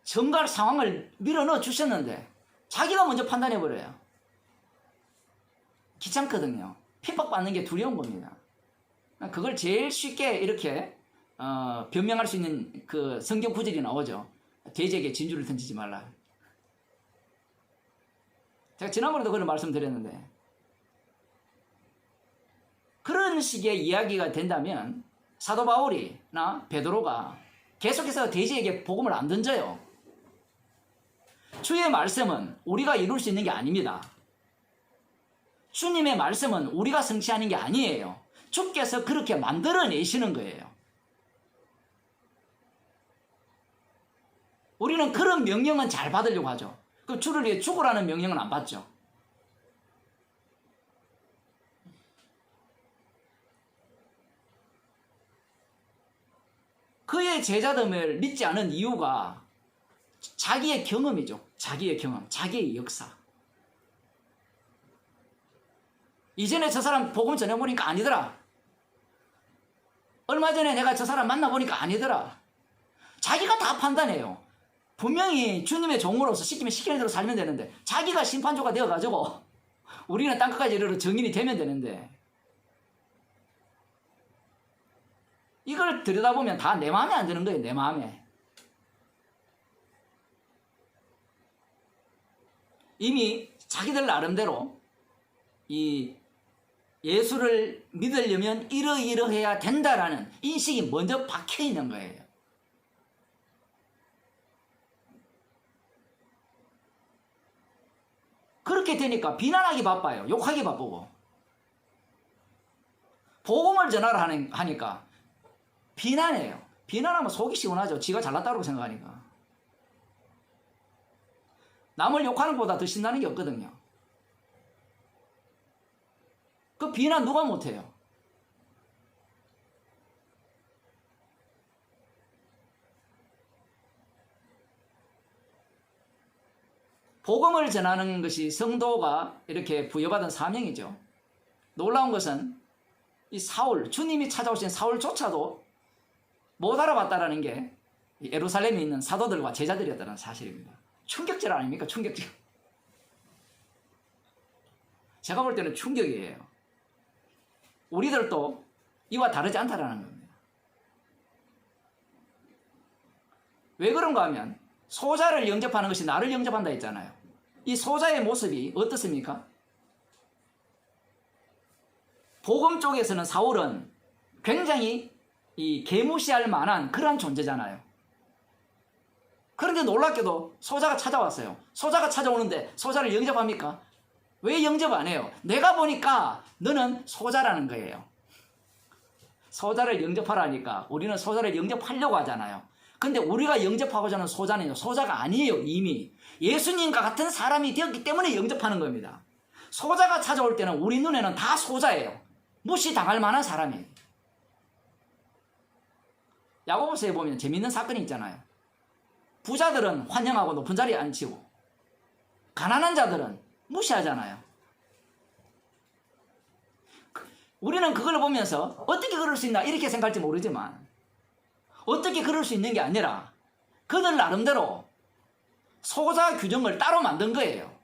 증거할 상황을 밀어넣어 주셨는데 자기가 먼저 판단해버려요. 귀찮거든요. 핍박받는 게 두려운 겁니다. 그걸 제일 쉽게 이렇게 변명할 수 있는 그 성경 구절이 나오죠. 돼지에게 진주를 던지지 말라. 제가 지난번에도 그런 말씀 드렸는데 그런 식의 이야기가 된다면 사도 바울이나 베드로가 계속해서 돼지에게 복음을 안 던져요. 주의 말씀은 우리가 이룰 수 있는 게 아닙니다. 주님의 말씀은 우리가 성취하는 게 아니에요. 주께서 그렇게 만들어내시는 거예요. 우리는 그런 명령은 잘 받으려고 하죠. 그럼 주를 위해 죽으라는 명령은 안 받죠. 그의 제자됨을 믿지 않은 이유가 자기의 경험이죠. 자기의 경험, 자기의 역사. 이전에 저 사람 복음 전해보니까 아니더라. 얼마 전에 내가 저 사람 만나보니까 아니더라. 자기가 다 판단해요. 분명히 주님의 종으로서 시키면 시키는 대로 살면 되는데 자기가 심판조가 되어가지고 우리는 땅끝까지 이르러 정인이 되면 되는데 이걸 들여다보면 다 내 마음에 안 드는 거예요. 내 마음에. 이미 자기들 나름대로 이 예수를 믿으려면 이러이러해야 된다라는 인식이 먼저 박혀 있는 거예요. 그렇게 되니까 비난하기 바빠요. 욕하기 바쁘고. 복음을 전하라 하니까 비난해요. 비난하면 속이 시원하죠. 지가 잘났다고 생각하니까. 남을 욕하는 것보다 더 신나는 게 없거든요. 그 비난 누가 못해요? 복음을 전하는 것이 성도가 이렇게 부여받은 사명이죠. 놀라운 것은 이 사울, 주님이 찾아오신 사울조차도 못 알아봤다라는 게 예루살렘에 있는 사도들과 제자들이었다는 사실입니다. 충격질 아닙니까? 충격질. 제가 볼 때는 충격이에요. 우리들도 이와 다르지 않다라는 겁니다. 왜 그런가 하면 소자를 영접하는 것이 나를 영접한다 했잖아요. 이 소자의 모습이 어떻습니까? 복음 쪽에서는 사울은 굉장히 이 개무시할 만한 그러한 존재잖아요. 그런데 놀랍게도 소자가 찾아왔어요. 소자가 찾아오는데 소자를 영접합니까? 왜 영접 안 해요? 내가 보니까 너는 소자라는 거예요. 소자를 영접하라니까 우리는 소자를 영접하려고 하잖아요. 근데 우리가 영접하고자 하는 소자는요, 소자가 아니에요. 이미 예수님과 같은 사람이 되었기 때문에 영접하는 겁니다. 소자가 찾아올 때는 우리 눈에는 다 소자예요. 무시당할 만한 사람이에요. 야고보서에 보면 재밌는 사건이 있잖아요. 부자들은 환영하고 높은 자리에 앉히고 가난한 자들은 무시하잖아요. 우리는 그걸 보면서 어떻게 그럴 수 있나 이렇게 생각할지 모르지만 어떻게 그럴 수 있는 게 아니라 그들 나름대로 소자 규정을 따로 만든 거예요.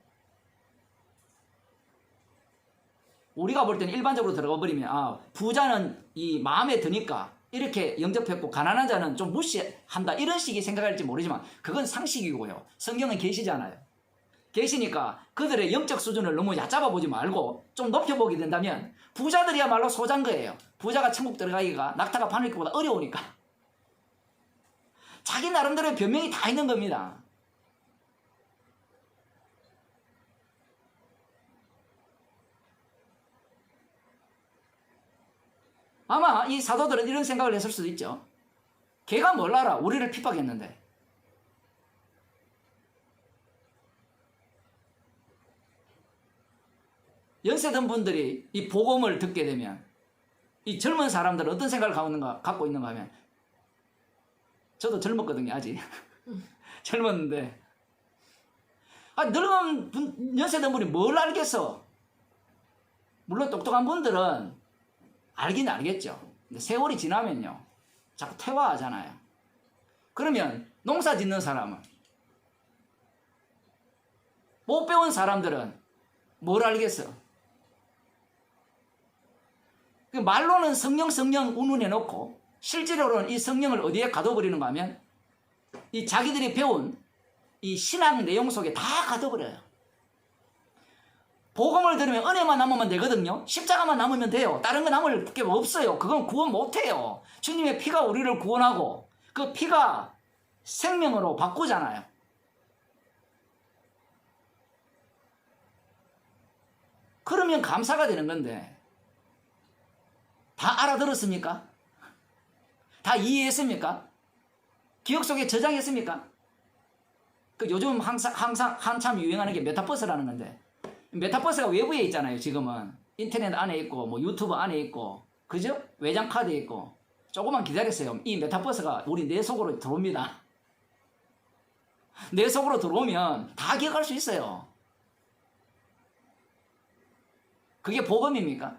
우리가 볼 때는 일반적으로 들어가 버리면 부자는 이 마음에 드니까 이렇게 영접했고 가난한 자는 좀 무시한다 이런 식의 생각할지 모르지만 그건 상식이고요. 성경은 계시잖아요. 계시니까 그들의 영적 수준을 너무 얕잡아 보지 말고 좀 높여보게 된다면 부자들이야말로 소자인 거예요. 부자가 천국 들어가기가 낙타가 바늘 기보다 어려우니까 자기 나름대로의 변명이 다 있는 겁니다. 아마 이 사도들은 이런 생각을 했을 수도 있죠. 걔가 뭘 알아? 우리를 핍박했는데. 연세든 분들이 이 복음을 듣게 되면 이 젊은 사람들은 어떤 생각을 갖고 있는가 하면 저도 젊었거든요. 아직 젊었는데 늙은 연세든 분이 뭘 알겠어. 물론 똑똑한 분들은 알긴 알겠죠. 근데 세월이 지나면요 자꾸 퇴화하잖아요. 그러면 농사 짓는 사람은 못 배운 사람들은 뭘 알겠어. 말로는 성령 운운해놓고 실제로는 이 성령을 어디에 가둬버리는가 하면 이 자기들이 배운 이 신앙 내용 속에 다 가둬버려요. 복음을 들으면 은혜만 남으면 되거든요. 십자가만 남으면 돼요. 다른 거 남을 게 없어요. 그건 구원 못해요. 주님의 피가 우리를 구원하고 그 피가 생명으로 바꾸잖아요. 그러면 감사가 되는 건데 다 알아들었습니까? 다 이해했습니까? 기억 속에 저장했습니까? 그 요즘 한참 유행하는 게 메타버스라는 건데 메타버스가 외부에 있잖아요. 지금은 인터넷 안에 있고 뭐 유튜브 안에 있고 그죠? 외장 카드에 있고 조금만 기다렸어요. 이 메타버스가 우리 내 속으로 들어옵니다. 내 속으로 들어오면 다 기억할 수 있어요. 그게 복음입니까?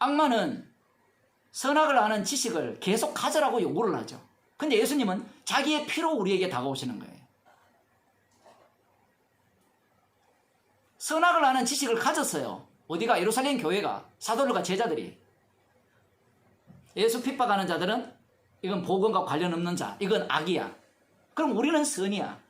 악마는 선악을 아는 지식을 계속 가져라고 요구를 하죠. 근데 예수님은 자기의 피로 우리에게 다가오시는 거예요. 선악을 아는 지식을 가졌어요. 어디가? 예루살렘 교회가, 사도들과 제자들이. 예수 핍박하는 자들은 이건 복음과 관련 없는 자, 이건 악이야. 그럼 우리는 선이야.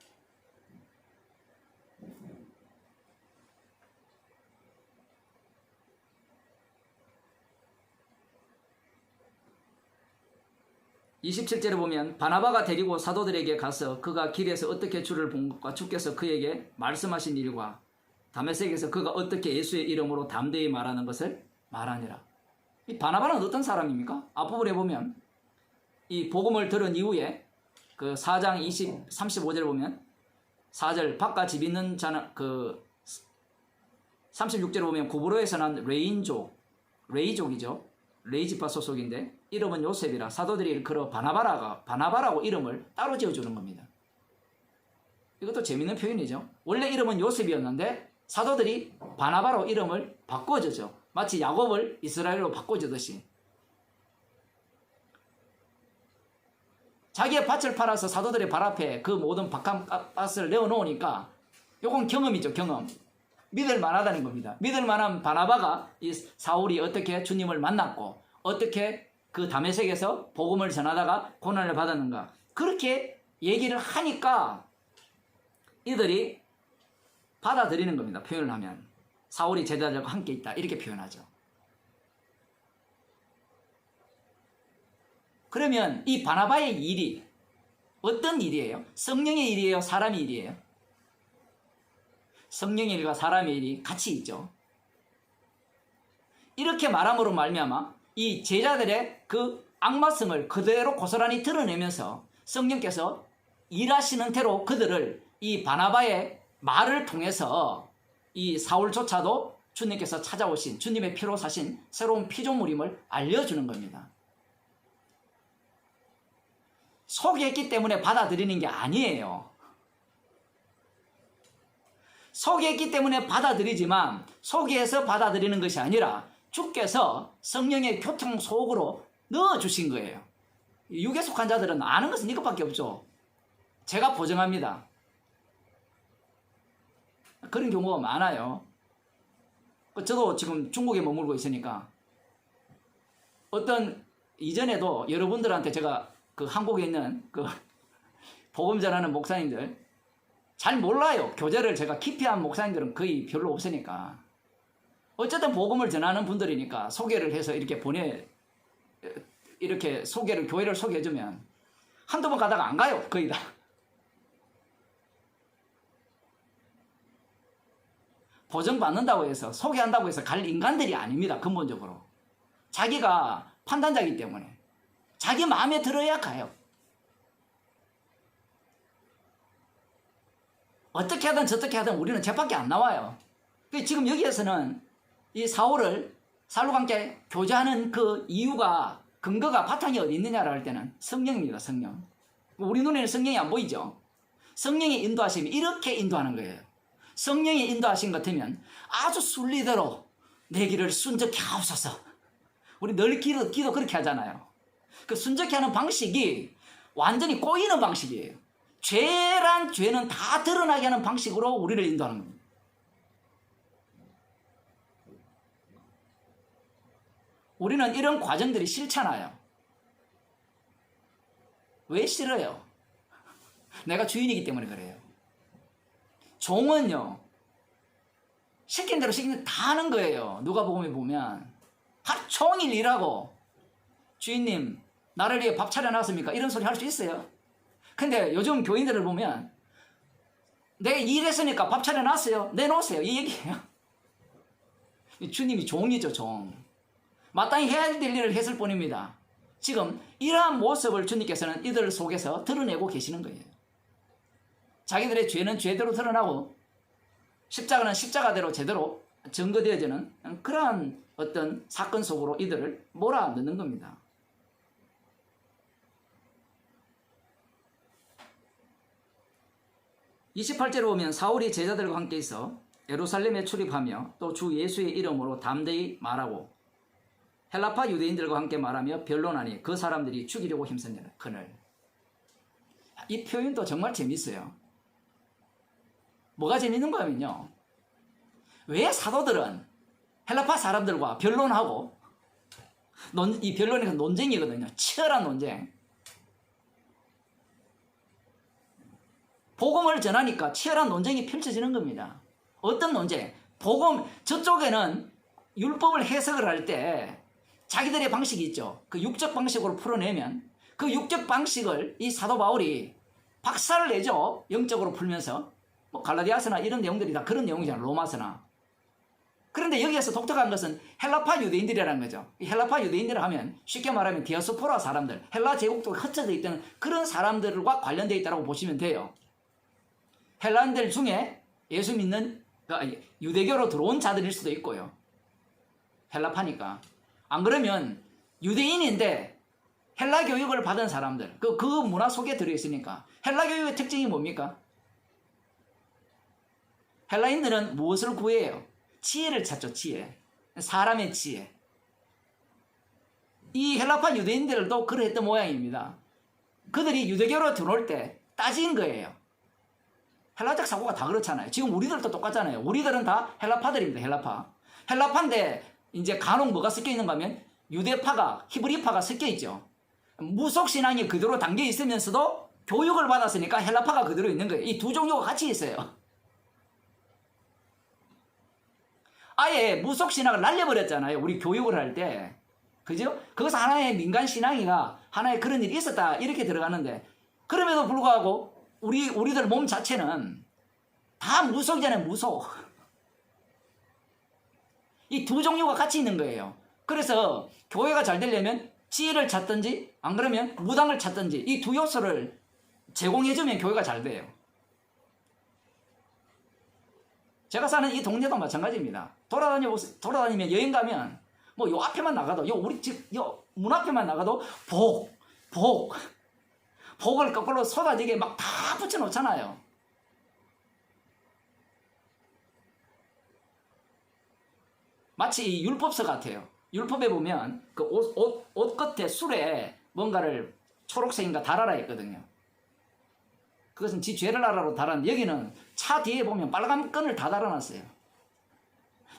27절에 보면 바나바가 데리고 사도들에게 가서 그가 길에서 어떻게 주를 본 것과 주께서 그에게 말씀하신 일과 다메섹에서 그가 어떻게 예수의 이름으로 담대히 말하는 것을 말하니라. 이 바나바는 어떤 사람입니까? 앞부분에 보면 이 복음을 들은 이후에 그 4장 35절에 보면 4절 바깥 집 있는 자는 그 36절에 보면 구브로에서 난 레이족이죠. 레이지파 소속인데 이름은 요셉이라 사도들이 일컬어 바나바라고 이름을 따로 지어주는 겁니다. 이것도 재밌는 표현이죠. 원래 이름은 요셉이었는데 사도들이 바나바로 이름을 바꿔주죠. 마치 야곱을 이스라엘로 바꿔주듯이. 자기의 밭을 팔아서 사도들의 발 앞에 그 모든 박한밭을 내어놓으니까 요건 경험이죠. 경험. 믿을 만하다는 겁니다. 믿을 만한 바나바가 이 사울이 어떻게 주님을 만났고 어떻게 그 다메섹에서 복음을 전하다가 고난을 받았는가 그렇게 얘기를 하니까 이들이 받아들이는 겁니다. 표현을 하면 사울이 제자들과 함께 있다 이렇게 표현하죠. 그러면 이 바나바의 일이 어떤 일이에요? 성령의 일이에요? 사람의 일이에요? 성령의 일과 사람의 일이 같이 있죠. 이렇게 말함으로 말미암아 이 제자들의 그 악마성을 그대로 고스란히 드러내면서 성령께서 일하시는 대로 그들을 이 바나바의 말을 통해서 이 사울조차도 주님께서 찾아오신 주님의 피로 사신 새로운 피조물임을 알려주는 겁니다. 소개했기 때문에 받아들이는 게 아니에요. 소개했기 때문에 받아들이지만 소개해서 받아들이는 것이 아니라 주께서 성령의 교통 속으로 넣어주신 거예요. 육에 속한 자들은 아는 것은 이것밖에 없죠. 제가 보증합니다. 그런 경우가 많아요. 저도 지금 중국에 머물고 있으니까 어떤 이전에도 여러분들한테 제가 그 한국에 있는 그 복음 전하는 목사님들 잘 몰라요. 교제를 제가 깊이 한 목사님들은 거의 별로 없으니까 어쨌든 복음을 전하는 분들이니까 소개를 해서 이렇게 소개를 교회를 소개해주면 한두 번 가다가 안 가요. 거의 다. 보증받는다고 해서 소개한다고 해서 갈 인간들이 아닙니다. 근본적으로 자기가 판단자이기 때문에 자기 마음에 들어야 가요. 어떻게 하든 저떻게 하든 우리는 죄밖에 안 나와요. 지금 여기에서는 이 사울과 함께 교제하는 그 이유가 근거가 바탕이 어디 있느냐를 할 때는 성령입니다. 성령. 우리 눈에는 성령이 안 보이죠. 성령의 인도하심이 이렇게 인도하는 거예요. 성령이 인도하신 것 같으면 아주 순리대로 내 길을 순적히 하옵소서. 우리 늘 기도 그렇게 하잖아요. 그 순적히 하는 방식이 완전히 꼬이는 방식이에요. 죄란 죄는 다 드러나게 하는 방식으로 우리를 인도하는 겁니다. 우리는 이런 과정들이 싫잖아요. 왜 싫어요? 내가 주인이기 때문에 그래요. 종은요, 시킨 대로 다 하는 거예요. 누가복음에 보면 하루 종일 일하고 주인님 나를 위해 밥 차려놨습니까? 이런 소리 할 수 있어요. 근데 요즘 교인들을 보면 내가 일했으니까 밥 차려놨어요. 내놓으세요. 이 얘기예요. 주님이 종이죠. 종. 마땅히 해야 될 일을 했을 뿐입니다. 지금 이러한 모습을 주님께서는 이들 속에서 드러내고 계시는 거예요. 자기들의 죄는 죄대로 드러나고 십자가는 십자가대로 제대로 증거되어지는 그러한 어떤 사건 속으로 이들을 몰아넣는 겁니다. (28절에) 보면 사울이 제자들과 함께 있어 예루살렘에 출입하며 또 주 예수의 이름으로 담대히 말하고 헬라파 유대인들과 함께 말하며 변론하니 그 사람들이 죽이려고 힘쓰니라. 그늘. 이 표현도 정말 재밌어요. 뭐가 재밌는가 하면요, 왜 사도들은 헬라파 사람들과 변론하고 이 변론이 논쟁이거든요. 치열한 논쟁. 복음을 전하니까 치열한 논쟁이 펼쳐지는 겁니다. 어떤 논쟁? 복음, 저쪽에는 율법을 해석을 할 때 자기들의 방식이 있죠. 그 육적 방식으로 풀어내면 그 육적 방식을 이 사도 바울이 박살을 내죠. 영적으로 풀면서. 뭐 갈라디아서나 이런 내용들이 다 그런 내용이잖아요. 로마서나. 그런데 여기에서 독특한 것은 헬라파 유대인들이라는 거죠. 이 헬라파 유대인들을 하면 쉽게 말하면 디아스포라 사람들, 헬라 제국도 흩어져 있던 그런 사람들과 관련되어 있다고 보시면 돼요. 헬라인들 중에 예수 믿는 유대교로 들어온 자들일 수도 있고요. 헬라파니까. 안 그러면 유대인인데 헬라 교육을 받은 사람들, 그 문화 속에 들어있으니까. 헬라 교육의 특징이 뭡니까? 헬라인들은 무엇을 구해요? 지혜를 찾죠, 지혜. 사람의 지혜. 이 헬라파 유대인들도 그러했던 모양입니다. 그들이 유대교로 들어올 때 따진 거예요. 헬라적 사고가 다 그렇잖아요. 지금 우리들도 똑같잖아요. 우리들은 다 헬라파들입니다, 헬라파. 헬라파인데 이제 간혹 뭐가 섞여 있는가 하면 유대파가, 히브리파가 섞여 있죠. 무속신앙이 그대로 담겨 있으면서도 교육을 받았으니까 헬라파가 그대로 있는 거예요. 이 두 종류가 같이 있어요. 아예 무속신앙을 날려버렸잖아요. 우리 교육을 할 때. 그죠? 거기서 하나의 민간신앙이가 하나의 그런 일이 있었다. 이렇게 들어가는데, 그럼에도 불구하고 우리들 몸 자체는 다 무속이잖아요. 무속. 이 두 종류가 같이 있는 거예요. 그래서 교회가 잘 되려면 지혜를 찾든지 안 그러면 무당을 찾든지 이 두 요소를 제공해주면 교회가 잘 돼요. 제가 사는 이 동네도 마찬가지입니다. 돌아다니면 여행 가면 뭐 요 앞에만 나가도 우리 집 문 앞에만 나가도 복을 거꾸로 쏟아지게 막 다 붙여 놓잖아요. 마치 이 율법서 같아요. 율법에 보면 그 옷 끝에 술에 뭔가를 초록색인가 달아라 했거든요. 그것은 지 죄를 알아로 달았는데 여기는 차 뒤에 보면 빨간 끈을 다 달아놨어요.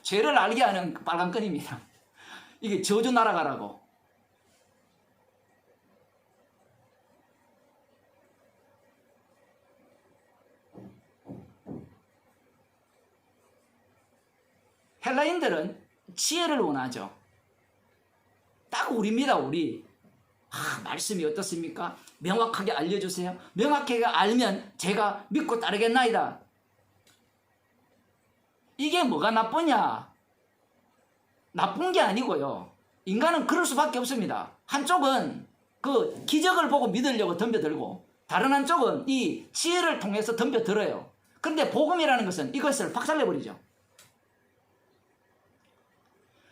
죄를 알게 하는 빨간 끈입니다. 이게 저주 날아가라고. 헬라인들은 지혜를 원하죠. 딱 우리입니다, 우리. 말씀이 어떻습니까? 명확하게 알려주세요. 명확하게 알면 제가 믿고 따르겠나이다. 이게 뭐가 나쁘냐? 나쁜 게 아니고요. 인간은 그럴 수밖에 없습니다. 한쪽은 그 기적을 보고 믿으려고 덤벼들고 다른 한쪽은 이 지혜를 통해서 덤벼들어요. 그런데 복음이라는 것은 이것을 박살내버리죠.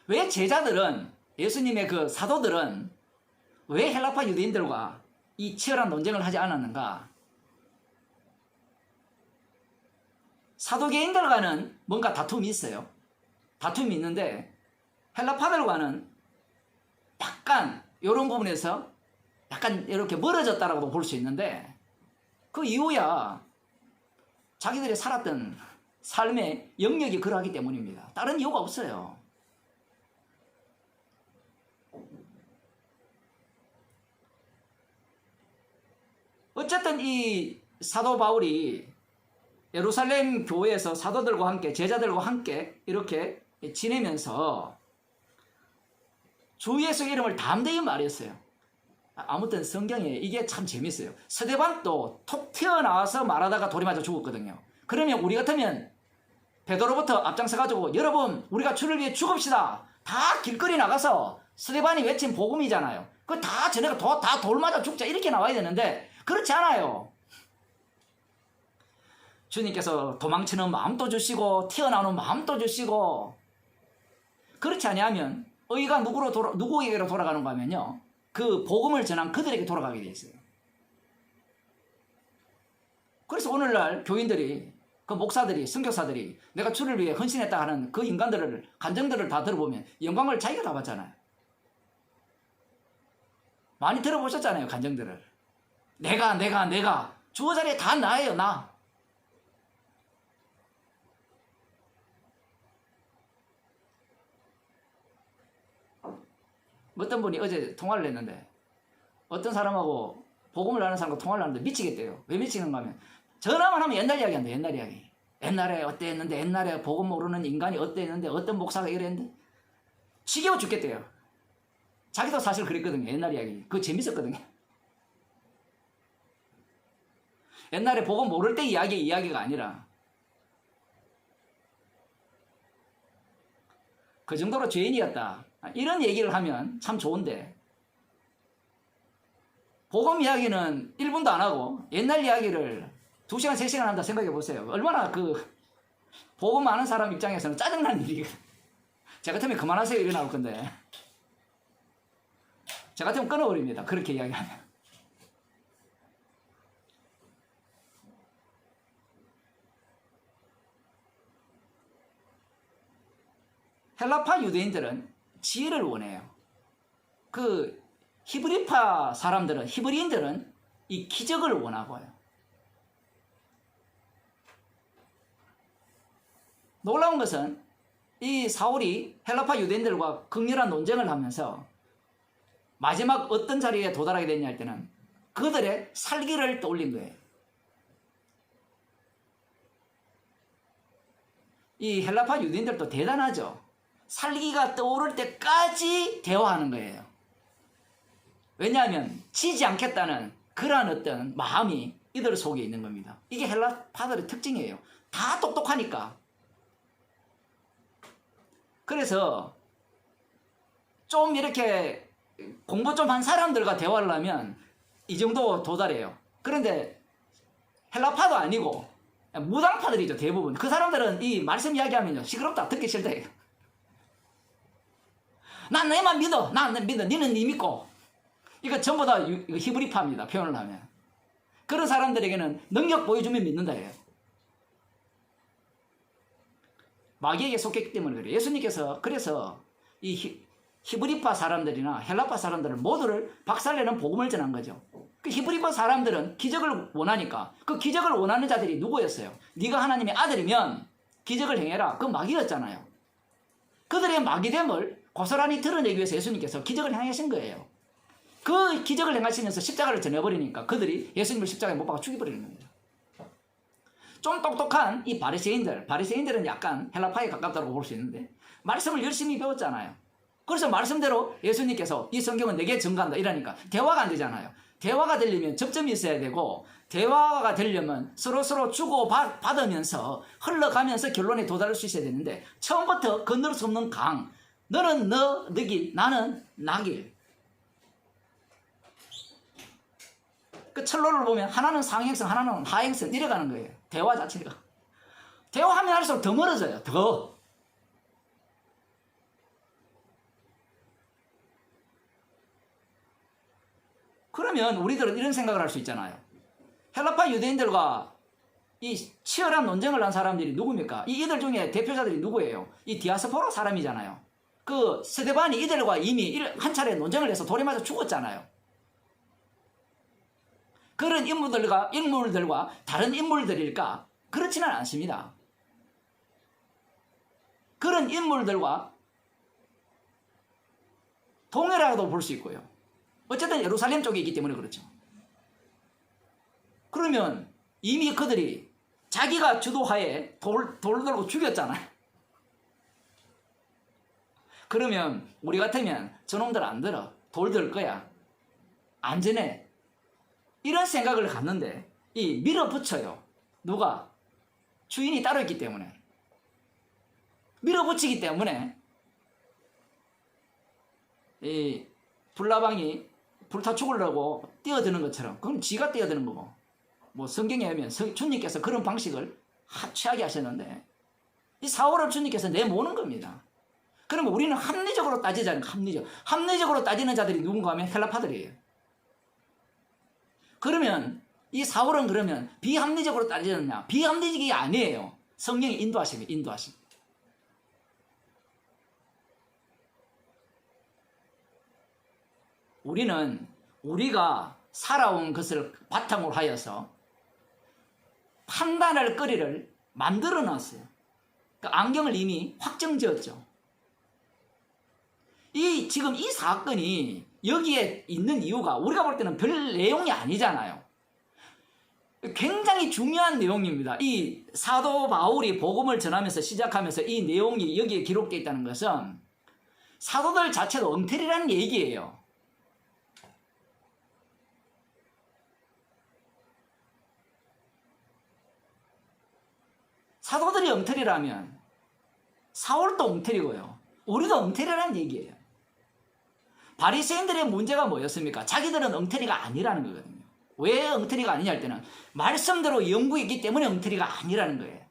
왜 제자들은, 예수님의 그 사도들은 왜 헬라파 유대인들과 이 치열한 논쟁을 하지 않았는가? 사도계인들과는 뭔가 다툼이 있어요. 다툼이 있는데 헬라파들과는 약간 이런 부분에서 약간 이렇게 멀어졌다라고도 볼 수 있는데 그 이유야 자기들이 살았던 삶의 영역이 그러하기 때문입니다. 다른 이유가 없어요. 어쨌든 이 사도 바울이 예루살렘 교회에서 사도들과 함께 제자들과 함께 이렇게 지내면서 주 예수 이름을 담대히 말했어요. 아무튼 성경에 이게 참 재밌어요. 스데반도 톡 튀어나와서 말하다가 돌이 맞아 죽었거든요. 그러면 우리 같으면 베드로부터 앞장서가지고 여러분 우리가 주를 위해 죽읍시다. 다 길거리 나가서 스데반이 외친 복음이잖아요. 그거 다 전해가 다 돌 맞아 죽자 이렇게 나와야 되는데 그렇지 않아요. 주님께서 도망치는 마음도 주시고 튀어나오는 마음도 주시고 그렇지 아니하면 의가 누구에게로 돌아가는가 하면요. 그 복음을 전한 그들에게 돌아가게 돼 있어요. 그래서 오늘날 교인들이 그 목사들이 선교사들이 내가 주를 위해 헌신했다 하는 그 인간들을 간증들을 다 들어보면 영광을 자기가 다 받잖아요. 많이 들어보셨잖아요. 간증들을. 내가 주어 자리에 다 나예요. 나. 어떤 분이 어제 통화를 했는데 어떤 사람하고 복음을 아는 사람과 통화를 하는데 미치겠대요. 왜 미치는가 하면 전화만 하면 옛날 이야기 한다. 옛날 이야기. 옛날에 어땠는데 옛날에 복음 모르는 인간이 어땠는데 어떤 목사가 이랬는데 지겨워 죽겠대요. 자기도 사실 그랬거든요. 옛날 이야기. 그거 재밌었거든요. 옛날에 복음 모를 때 이야기가 아니라 그 정도로 죄인이었다. 이런 얘기를 하면 참 좋은데 복음 이야기는 1분도 안 하고 옛날 이야기를 2시간, 3시간 한다 생각해 보세요. 얼마나 그 복음 아는 사람 입장에서는 짜증나는 일이에요. 제 같으면 그만하세요 이래 나올 건데 제 같으면 끊어버립니다. 그렇게 이야기하면. 헬라파 유대인들은 지혜를 원해요. 그 히브리파 사람들은, 히브리인들은 이 기적을 원하고요. 놀라운 것은 이 사울이 헬라파 유대인들과 극렬한 논쟁을 하면서 마지막 어떤 자리에 도달하게 됐냐 할 때는 그들의 살기를 떠올린 거예요. 이 헬라파 유대인들도 대단하죠. 살기가 떠오를 때까지 대화하는 거예요. 왜냐하면 지지 않겠다는 그러한 어떤 마음이 이들 속에 있는 겁니다. 이게 헬라파들의 특징이에요. 다 똑똑하니까. 그래서 좀 이렇게 공부 좀 한 사람들과 대화를 하면 이 정도 도달해요. 그런데 헬라파도 아니고 무당파들이죠, 대부분. 그 사람들은 이 말씀 이야기하면요, 시끄럽다, 듣기 싫다 해요. 난 내만 믿어. 난 믿어. 니는 니 믿고. 이거 전부 다 히브리파입니다. 표현을 하면. 그런 사람들에게는 능력 보여주면 믿는다 해요. 마귀에게 속했기 때문에 그래요. 예수님께서 그래서 이 히브리파 사람들이나 헬라파 사람들을 모두를 박살내는 복음을 전한 거죠. 그 히브리파 사람들은 기적을 원하니까 그 기적을 원하는 자들이 누구였어요? 네가 하나님의 아들이면 기적을 행해라. 그 마귀였잖아요. 그들의 마귀됨을 고스란히 드러내기 위해서 예수님께서 기적을 행하신 거예요. 그 기적을 행하시면서 십자가를 전해버리니까 그들이 예수님을 십자가에 못 박아 죽여버리는 겁니다. 좀 똑똑한 이 바리새인들은 약간 헬라파에 가깝다고 볼 수 있는데 말씀을 열심히 배웠잖아요. 그래서 말씀대로 예수님께서 이 성경은 내게 증거한다 이러니까 대화가 안 되잖아요. 대화가 되려면 접점이 있어야 되고 대화가 되려면 서로 주고받으면서 흘러가면서 결론에 도달할 수 있어야 되는데 처음부터 건널 수 없는 강, 너는 너 길, 나는 나 길. 그 철로를 보면 하나는 상행선, 하나는 하행선 내려가는 거예요. 대화 자체가. 대화하면 할수록 더 멀어져요. 더. 그러면 우리들은 이런 생각을 할 수 있잖아요. 헬라파 유대인들과 이 치열한 논쟁을 한 사람들이 누굽니까? 이들 중에 대표자들이 누구예요? 이 디아스포라 사람이잖아요. 그 스데반이 이들과 이미 한 차례 논쟁을 해서 돌에 맞아 죽었잖아요. 그런 인물들과 다른 인물들일까? 그렇지는 않습니다. 그런 인물들과 동일하다고 볼 수 있고요. 어쨌든 예루살렘 쪽에 있기 때문에 그렇죠. 그러면 이미 그들이 자기가 주도하에 돌 들고 죽였잖아요. 그러면 우리 같으면 저놈들 안 들어. 돌 들 거야. 안전해. 이런 생각을 갖는데 이 밀어붙여요. 누가? 주인이 따로 있기 때문에. 밀어붙이기 때문에 이 불나방이 불타 죽으려고 뛰어드는 것처럼 그건 지가 뛰어드는 거고 뭐 성경에 하면 주님께서 그런 방식을 취하게 하셨는데 이 사울을 주님께서 내모는 겁니다. 그러면 우리는 합리적으로 따지자면 합리적으로 따지는 자들이 누군가 하면 헬라파들이에요. 그러면 이 사울은 그러면 비합리적으로 따지느냐? 비합리적이 아니에요. 성령의 인도하심. 우리는 우리가 살아온 것을 바탕으로 하여서 판단할 거리를 만들어 놨어요. 그 안경을 이미 확정 지었죠. 지금 이 사건이 여기에 있는 이유가 우리가 볼 때는 별 내용이 아니잖아요. 굉장히 중요한 내용입니다. 이 사도 바울이 복음을 전하면서 시작하면서 이 내용이 여기에 기록되어 있다는 것은 사도들 자체도 엉터리라는 얘기예요. 사도들이 엉터리라면 사울도 엉터리고요. 우리도 엉터리라는 얘기예요. 바리새인들의 문제가 뭐였습니까? 자기들은 엉터리가 아니라는 거거든요. 왜 엉터리가 아니냐 할 때는 말씀대로 연구했기 때문에 엉터리가 아니라는 거예요.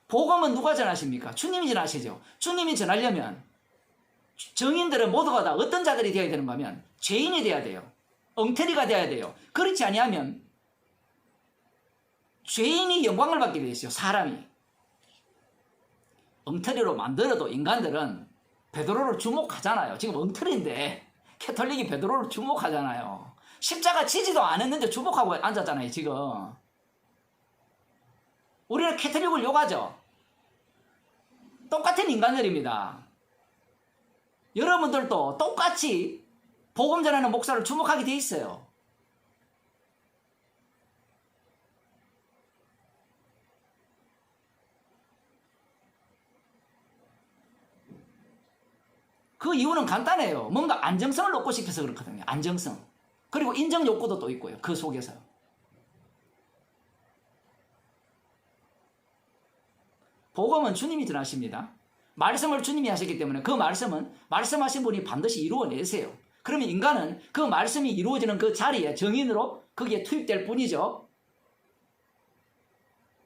복음은 누가 전하십니까? 주님이 전하시죠. 주님이 전하려면 정인들은 모두가 다 어떤 자들이 되어야 되는가 하면 죄인이 되어야 돼요. 엉터리가 되어야 돼요. 그렇지 아니하면 죄인이 영광을 받게 되어 있어요. 사람이. 엉터리로 만들어도 인간들은 베드로를 주목하잖아요. 지금 엉터리인데 캐톨릭이 베드로를 주목하잖아요. 십자가 지지도 않았는데 주목하고 앉았잖아요. 지금. 우리는 캐톨릭을 욕하죠. 똑같은 인간들입니다. 여러분들도 똑같이 복음 전하는 목사를 주목하게 돼 있어요. 그 이유는 간단해요. 뭔가 안정성을 얻고 싶어서 그렇거든요. 안정성. 그리고 인정 욕구도 또 있고요. 그 속에서. 복음은 주님이 전하십니다. 말씀을 주님이 하셨기 때문에 그 말씀은 말씀하신 분이 반드시 이루어내세요. 그러면 인간은 그 말씀이 이루어지는 그 자리에 정인으로 거기에 투입될 뿐이죠.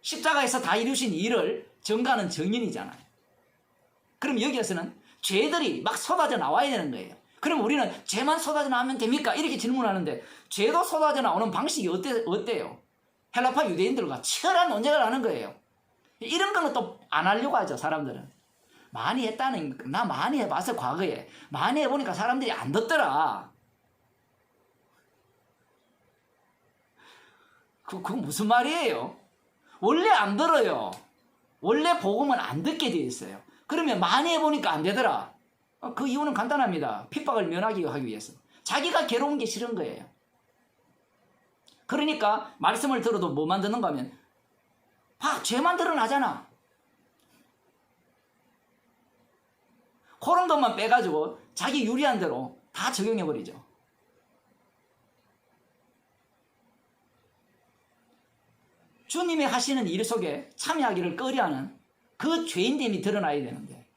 십자가에서 다 이루신 일을 전가하는 정인이잖아요. 그럼 여기에서는 죄들이 막 쏟아져 나와야 되는 거예요. 그럼 우리는 죄만 쏟아져 나오면 됩니까? 이렇게 질문하는데 죄도 쏟아져 나오는 방식이 어때요? 헬라파 유대인들과 치열한 논쟁을 하는 거예요. 이런 거는 또 안 하려고 하죠. 사람들은. 많이 했다는, 나 많이 해봤어 과거에. 많이 해보니까 사람들이 안 듣더라. 그거 무슨 말이에요? 원래 안 들어요. 원래 복음은 안 듣게 돼 있어요. 그러면 많이 해보니까 안 되더라. 그 이유는 간단합니다. 핍박을 면하기 하기 위해서. 자기가 괴로운 게 싫은 거예요. 그러니까 말씀을 들어도 뭐만 듣는가 하면 죄만 드러나잖아. 그런 것만 빼가지고 자기 유리한 대로 다 적용해버리죠. 주님이 하시는 일 속에 참여하기를 꺼려하는 그 죄인됨이 드러나야 되는데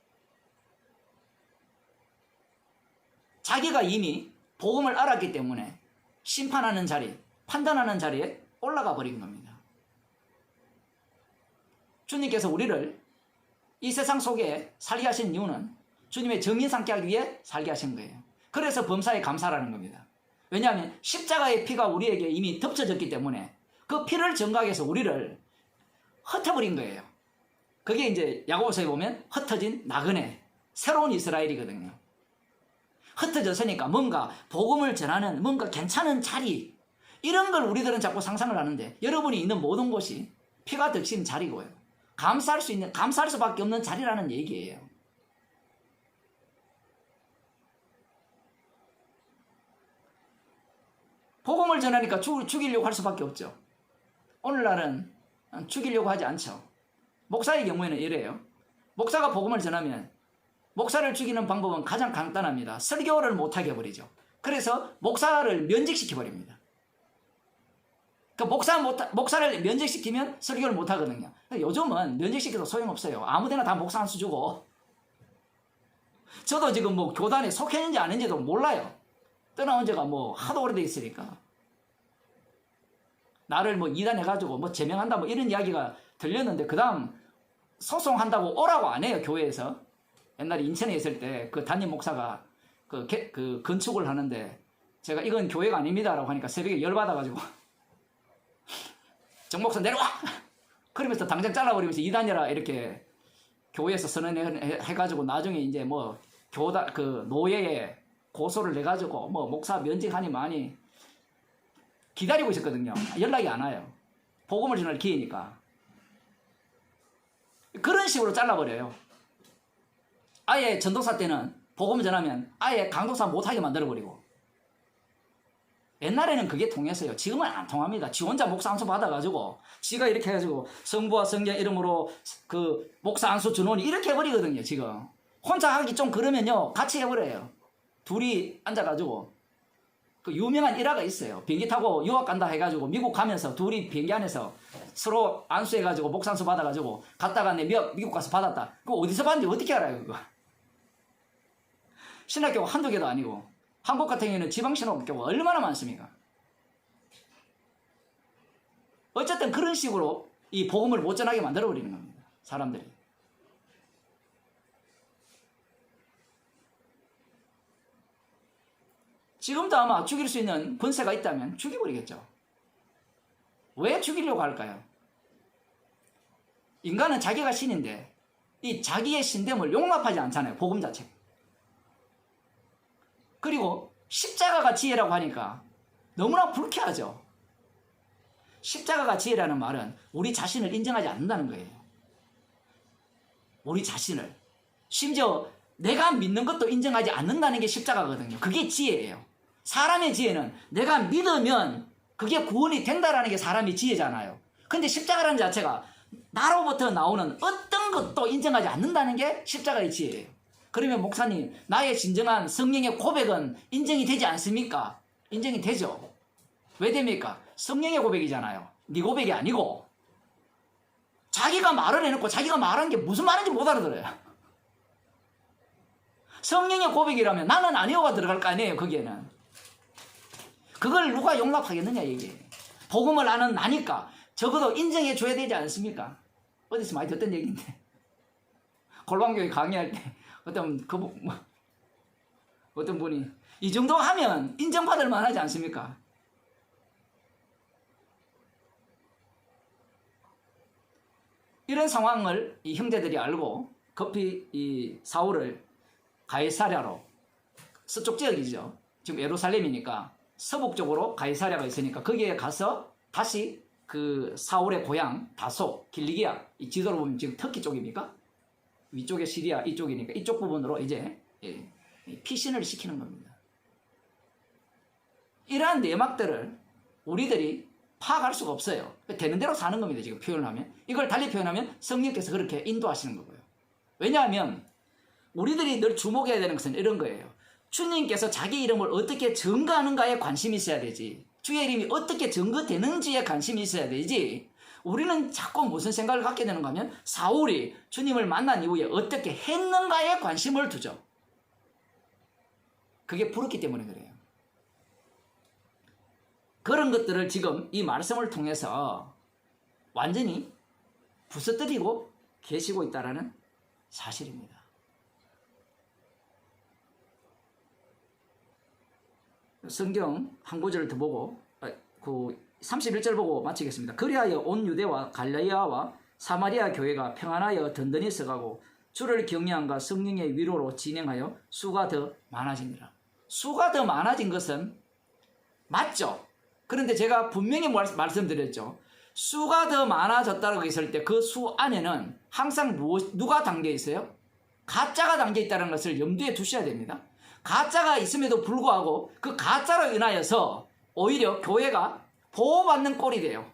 자기가 이미 복음을 알았기 때문에 심판하는 자리, 판단하는 자리에 올라가 버린 겁니다. 주님께서 우리를 이 세상 속에 살게 하신 이유는 주님의 정인 삼게 하기 위해 살게 하신 거예요. 그래서 범사에 감사라는 겁니다. 왜냐하면 십자가의 피가 우리에게 이미 덮쳐졌기 때문에 그 피를 증거해서 우리를 흩어버린 거예요. 그게 이제 야고보서에 보면 흩어진 나그네, 새로운 이스라엘이거든요. 흩어졌으니까 뭔가 복음을 전하는 뭔가 괜찮은 자리, 이런 걸 우리들은 자꾸 상상을 하는데 여러분이 있는 모든 곳이 피가 덮친 자리고요. 감사할 수밖에 없는 자리라는 얘기예요. 복음을 전하니까 죽이려고 할 수밖에 없죠. 오늘날은 죽이려고 하지 않죠. 목사의 경우에는 이래요. 목사가 복음을 전하면 목사를 죽이는 방법은 가장 간단합니다. 설교를 못하게 해버리죠. 그래서 목사를 면직시켜버립니다. 그러니까 목사를 면직시키면 설교를 못하거든요. 요즘은 면직시켜도 소용없어요. 아무데나 다 목사 한 수 주고. 저도 지금 뭐 교단에 속했는지 아닌지도 몰라요. 떠나온 지가 뭐 하도 오래돼 있으니까. 나를 뭐 이단해가지고 뭐 제명한다 뭐 이런 이야기가 들렸는데 그 다음 소송한다고 오라고 안 해요. 교회에서. 옛날에 인천에 있을 때 그 담임 목사가 그 건축을 하는데 제가 이건 교회가 아닙니다라고 하니까 새벽에 열받아가지고 정 목사 내려와! 그러면서 당장 잘라버리면서 이단이라 이렇게 교회에서 선언해가지고 나중에 이제 뭐 노예에 고소를 내가지고 뭐 목사 면직하니 많이 기다리고 있었거든요. 연락이 안 와요. 복음을 전할 기회니까. 그런 식으로 잘라버려요. 아예 전도사 때는 복음을 전하면 아예 강도사 못하게 만들어버리고. 옛날에는 그게 통했어요. 지금은 안 통합니다. 지 혼자 목사 안수 받아가지고 지가 이렇게 해가지고 성부와 성령 이름으로 그 목사 안수 준원이 이렇게 해버리거든요. 지금 혼자 하기 좀 그러면요 같이 해버려요. 둘이 앉아가지고 그 유명한 일화가 있어요. 비행기 타고 유학 간다 해가지고 미국 가면서 둘이 비행기 안에서 서로 안수해가지고 목상수 받아가지고 갔다가 미국 가서 받았다. 그거 어디서 받는지 어떻게 알아요, 그거? 신학교가 한두 개도 아니고 한국 같은 경우에는 지방 신학교가 얼마나 많습니까? 어쨌든 그런 식으로 이 복음을 못 전하게 만들어버리는 겁니다. 사람들이. 지금도 아마 죽일 수 있는 권세가 있다면 죽여버리겠죠. 왜 죽이려고 할까요? 인간은 자기가 신인데 이 자기의 신됨을 용납하지 않잖아요. 복음 자체가. 그리고 십자가가 지혜라고 하니까 너무나 불쾌하죠. 십자가가 지혜라는 말은 우리 자신을 인정하지 않는다는 거예요. 우리 자신을. 심지어 내가 믿는 것도 인정하지 않는다는 게 십자가거든요. 그게 지혜예요. 사람의 지혜는 내가 믿으면 그게 구원이 된다라는 게 사람의 지혜잖아요. 근데 십자가라는 자체가 나로부터 나오는 어떤 것도 인정하지 않는다는 게 십자가의 지혜예요. 그러면 목사님, 나의 진정한 성령의 고백은 인정이 되지 않습니까? 인정이 되죠. 왜 됩니까? 성령의 고백이잖아요. 네 고백이 아니고. 자기가 말을 해놓고 자기가 말한 게 무슨 말인지 못 알아들어요. 성령의 고백이라면 나는 아니오가 들어갈 거 아니에요, 거기에는. 그걸 누가 용납하겠느냐, 이게. 복음을 아는 나니까 적어도 인정해 줘야 되지 않습니까? 어디서 많이 듣던 얘기인데. 골방교회 강의할 때 어떤 분이 이 정도 하면 인정받을 만하지 않습니까? 이런 상황을 이 형제들이 알고 급히 이 사울을 가이사랴로, 서쪽 지역이죠. 지금 예루살렘이니까 서북 쪽으로 가이사랴가 있으니까 거기에 가서 다시 그 사울의 고향 다소, 길리기아, 이 지도로 보면 지금 터키 쪽입니까? 위쪽에 시리아 이쪽이니까 이쪽 부분으로 이제 피신을 시키는 겁니다. 이러한 내막들을 우리들이 파악할 수가 없어요. 되는 대로 사는 겁니다. 지금 표현을 하면. 이걸 달리 표현하면 성령께서 그렇게 인도하시는 거고요. 왜냐하면 우리들이 늘 주목해야 되는 것은 이런 거예요. 주님께서 자기 이름을 어떻게 증거하는가에 관심이 있어야 되지. 주의 이름이 어떻게 증거되는지에 관심이 있어야 되지. 우리는 자꾸 무슨 생각을 갖게 되는가 하면 사울이 주님을 만난 이후에 어떻게 했는가에 관심을 두죠. 그게 부럽기 때문에 그래요. 그런 것들을 지금 이 말씀을 통해서 완전히 부서뜨리고 계시고 있다는 사실입니다. 성경 한 구절을 더 보고 그 31절 보고 마치겠습니다. 그리하여 온 유대와 갈라디아와 사마리아 교회가 평안하여 든든히 서가고 주를 경외함과 성령의 위로로 진행하여 수가 더 많아지니라. 수가 더 많아진 것은 맞죠. 그런데 제가 분명히 말씀드렸죠. 수가 더 많아졌다고 했을 때 그 수 안에는 항상 누가 담겨 있어요? 가짜가 담겨 있다는 것을 염두에 두셔야 됩니다. 가짜가 있음에도 불구하고 그 가짜로 인하여서 오히려 교회가 보호받는 꼴이 돼요.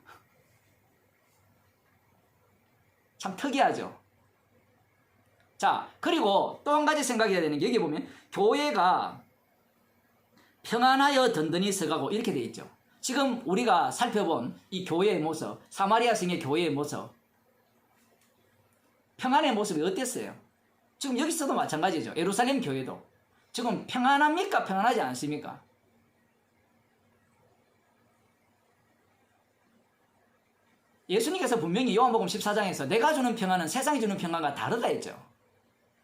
참 특이하죠. 자, 그리고 또 한 가지 생각해야 되는 게 여기 보면 교회가 평안하여 든든히 서가고 이렇게 돼 있죠. 지금 우리가 살펴본 이 교회의 모습, 사마리아 성의 교회의 모습, 평안의 모습이 어땠어요? 지금 여기서도 마찬가지죠. 예루살렘 교회도 지금 평안합니까? 평안하지 않습니까? 예수님께서 분명히 요한복음 14장에서 내가 주는 평안은 세상이 주는 평안과 다르다 했죠.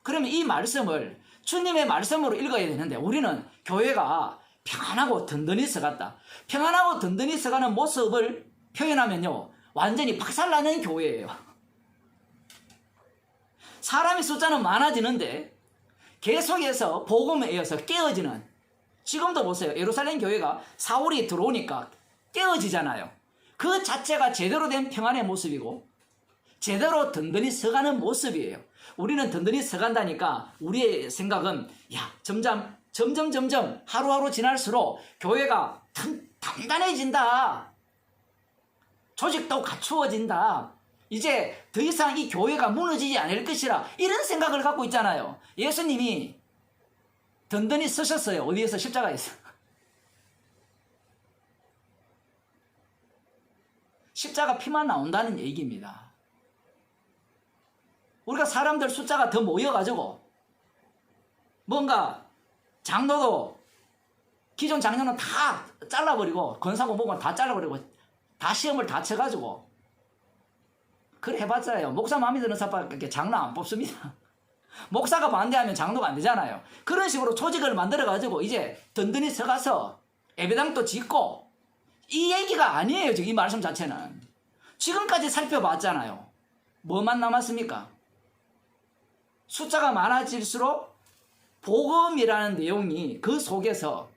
그러면 이 말씀을 주님의 말씀으로 읽어야 되는데 우리는 교회가 평안하고 든든히 서갔다. 평안하고 든든히 서가는 모습을 표현하면요, 완전히 박살나는 교회예요. 사람의 숫자는 많아지는데 계속해서 복음에 의해서 깨어지는, 지금도 보세요. 예루살렘 교회가 사울이 들어오니까 깨어지잖아요. 그 자체가 제대로 된 평안의 모습이고 제대로 든든히 서가는 모습이에요. 우리는 든든히 서간다니까 우리의 생각은 점점 하루하루 지날수록 교회가 단단해진다. 조직도 갖추어진다. 이제 더 이상 이 교회가 무너지지 않을 것이라 이런 생각을 갖고 있잖아요. 예수님이 든든히 서셨어요. 어디에서? 십자가에서. 십자가 피만 나온다는 얘기입니다. 우리가 사람들 숫자가 더 모여가지고 뭔가 장로도 기존 장로는 다 잘라버리고 권사고 뭐고 다 잘라버리고 다 시험을 다 쳐가지고 그래 해봤자요. 목사 마음에 드는 사람밖에 장로 안 뽑습니다. 목사가 반대하면 장로가 안 되잖아요. 그런 식으로 조직을 만들어가지고 이제 든든히 서가서 예배당도 짓고 이 얘기가 아니에요. 지금 이 말씀 자체는. 지금까지 살펴봤잖아요. 뭐만 남았습니까? 숫자가 많아질수록 복음이라는 내용이 그 속에서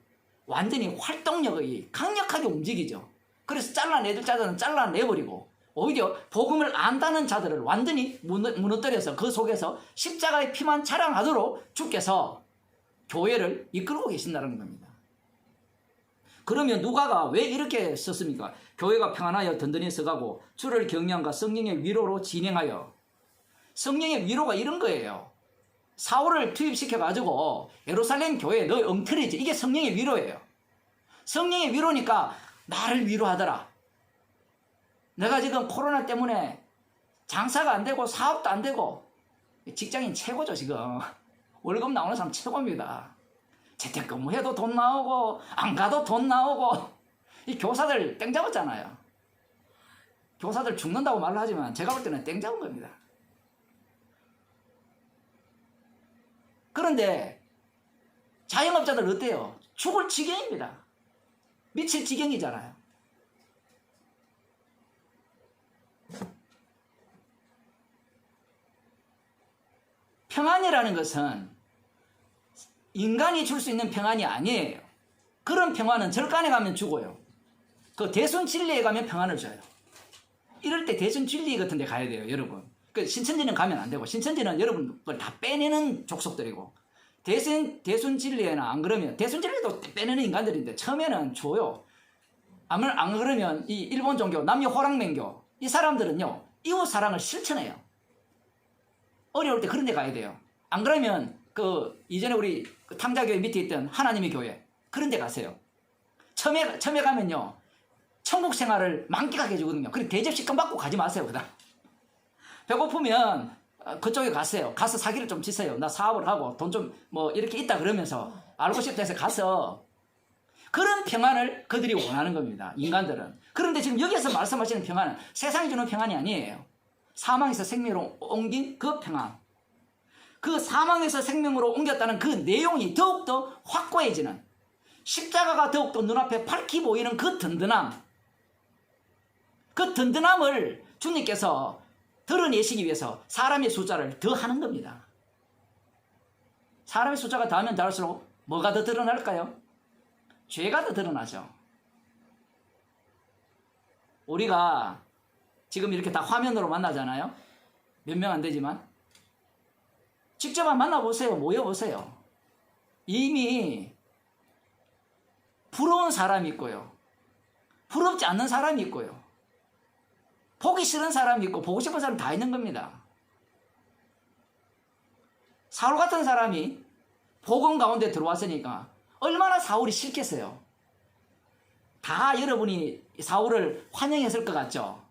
완전히 활동력이 강력하게 움직이죠. 그래서 잘라내줄 자들은 잘라내버리고 오히려 복음을 안다는 자들을 완전히 무너뜨려서 그 속에서 십자가의 피만 자랑하도록 주께서 교회를 이끌고 계신다는 겁니다. 그러면 누가가 왜 이렇게 썼습니까? 교회가 평안하여 든든히 서가고 주를 경외함과 성령의 위로로 진행하여. 성령의 위로가 이런 거예요. 사울을 투입시켜가지고 예루살렘 교회에 너 엉터리지. 이게 성령의 위로예요. 성령의 위로니까 나를 위로하더라. 내가 지금 코로나 때문에 장사가 안 되고 사업도 안 되고 직장인 최고죠 지금. 월급 나오는 사람 최고입니다. 재택근무해도 돈 나오고 안 가도 돈 나오고. 이 교사들 땡 잡았잖아요. 교사들 죽는다고 말을 하지만 제가 볼 때는 땡 잡은 겁니다. 그런데 자영업자들 어때요? 죽을 지경입니다. 미칠 지경이잖아요. 평안이라는 것은 인간이 줄 수 있는 평안이 아니에요. 그런 평안은 절간에 가면 죽어요. 그 대순 진리에 가면 평안을 줘요. 이럴 때 대순 진리 같은 데 가야 돼요, 여러분. 그 신천지는 가면 안 되고, 신천지는 여러분 걸 다 빼내는 족속들이고, 대순 진리에는 안 그러면, 대순 진리도 빼내는 인간들인데, 처음에는 줘요. 안 그러면 이 일본 종교, 남녀 호랑맹교, 이 사람들은요, 이웃 사랑을 실천해요. 어려울 때 그런 데 가야 돼요. 안 그러면 이전에 우리 탕자교회 밑에 있던 하나님의 교회, 그런 데 가세요. 처음에 가면요, 천국 생활을 만끽하게 해주거든요. 그리고 대접시금 받고 가지 마세요, 그다음. 배고프면 그쪽에 가세요. 가서 사기를 좀 치세요. 나 사업을 하고 돈 좀 뭐 이렇게 있다 그러면서 알고 싶다 해서 가서 그런 평안을 그들이 원하는 겁니다. 인간들은. 그런데 지금 여기서 말씀하시는 평안은 세상이 주는 평안이 아니에요. 사망에서 생명으로 옮긴 그 평안. 그 사망에서 생명으로 옮겼다는 그 내용이 더욱더 확고해지는, 십자가가 더욱더 눈앞에 밝히 보이는 그 든든함. 그 든든함을 주님께서 드러내시기 위해서 사람의 숫자를 더 하는 겁니다. 사람의 숫자가 더하면 더할수록 뭐가 더 드러날까요? 죄가 더 드러나죠. 우리가 지금 이렇게 다 화면으로 만나잖아요. 몇 명 안 되지만 직접 한번 만나보세요. 모여보세요. 이미 부러운 사람이 있고요, 부럽지 않는 사람이 있고요, 보기 싫은 사람이 있고 보고 싶은 사람이 다 있는 겁니다. 사울 같은 사람이 복음 가운데 들어왔으니까 얼마나 사울이 싫겠어요. 다 여러분이 사울을 환영했을 것 같죠?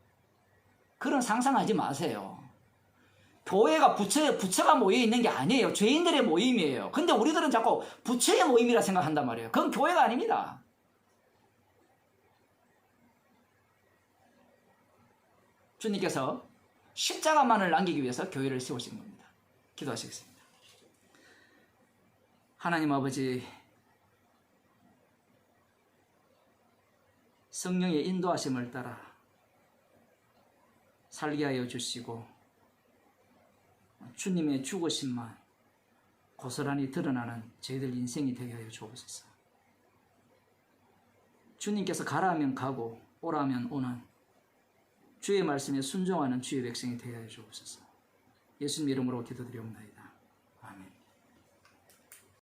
그런 상상하지 마세요. 교회가 부처가 모여있는 게 아니에요. 죄인들의 모임이에요. 근데 우리들은 자꾸 부처의 모임이라 생각한단 말이에요. 그건 교회가 아닙니다. 주님께서 십자가만을 남기기 위해서 교회를 세우신 겁니다. 기도하시겠습니다. 하나님 아버지, 성령의 인도하심을 따라 살게 하여 주시고 주님의 죽으심만 고스란히 드러나는 저희들 인생이 되게 하여 주옵소서. 주님께서 가라 하면 가고 오라 하면 오는 주의 말씀에 순종하는 주의 백성이 되게 하여 주옵소서. 예수님 이름으로 기도드리옵나이다.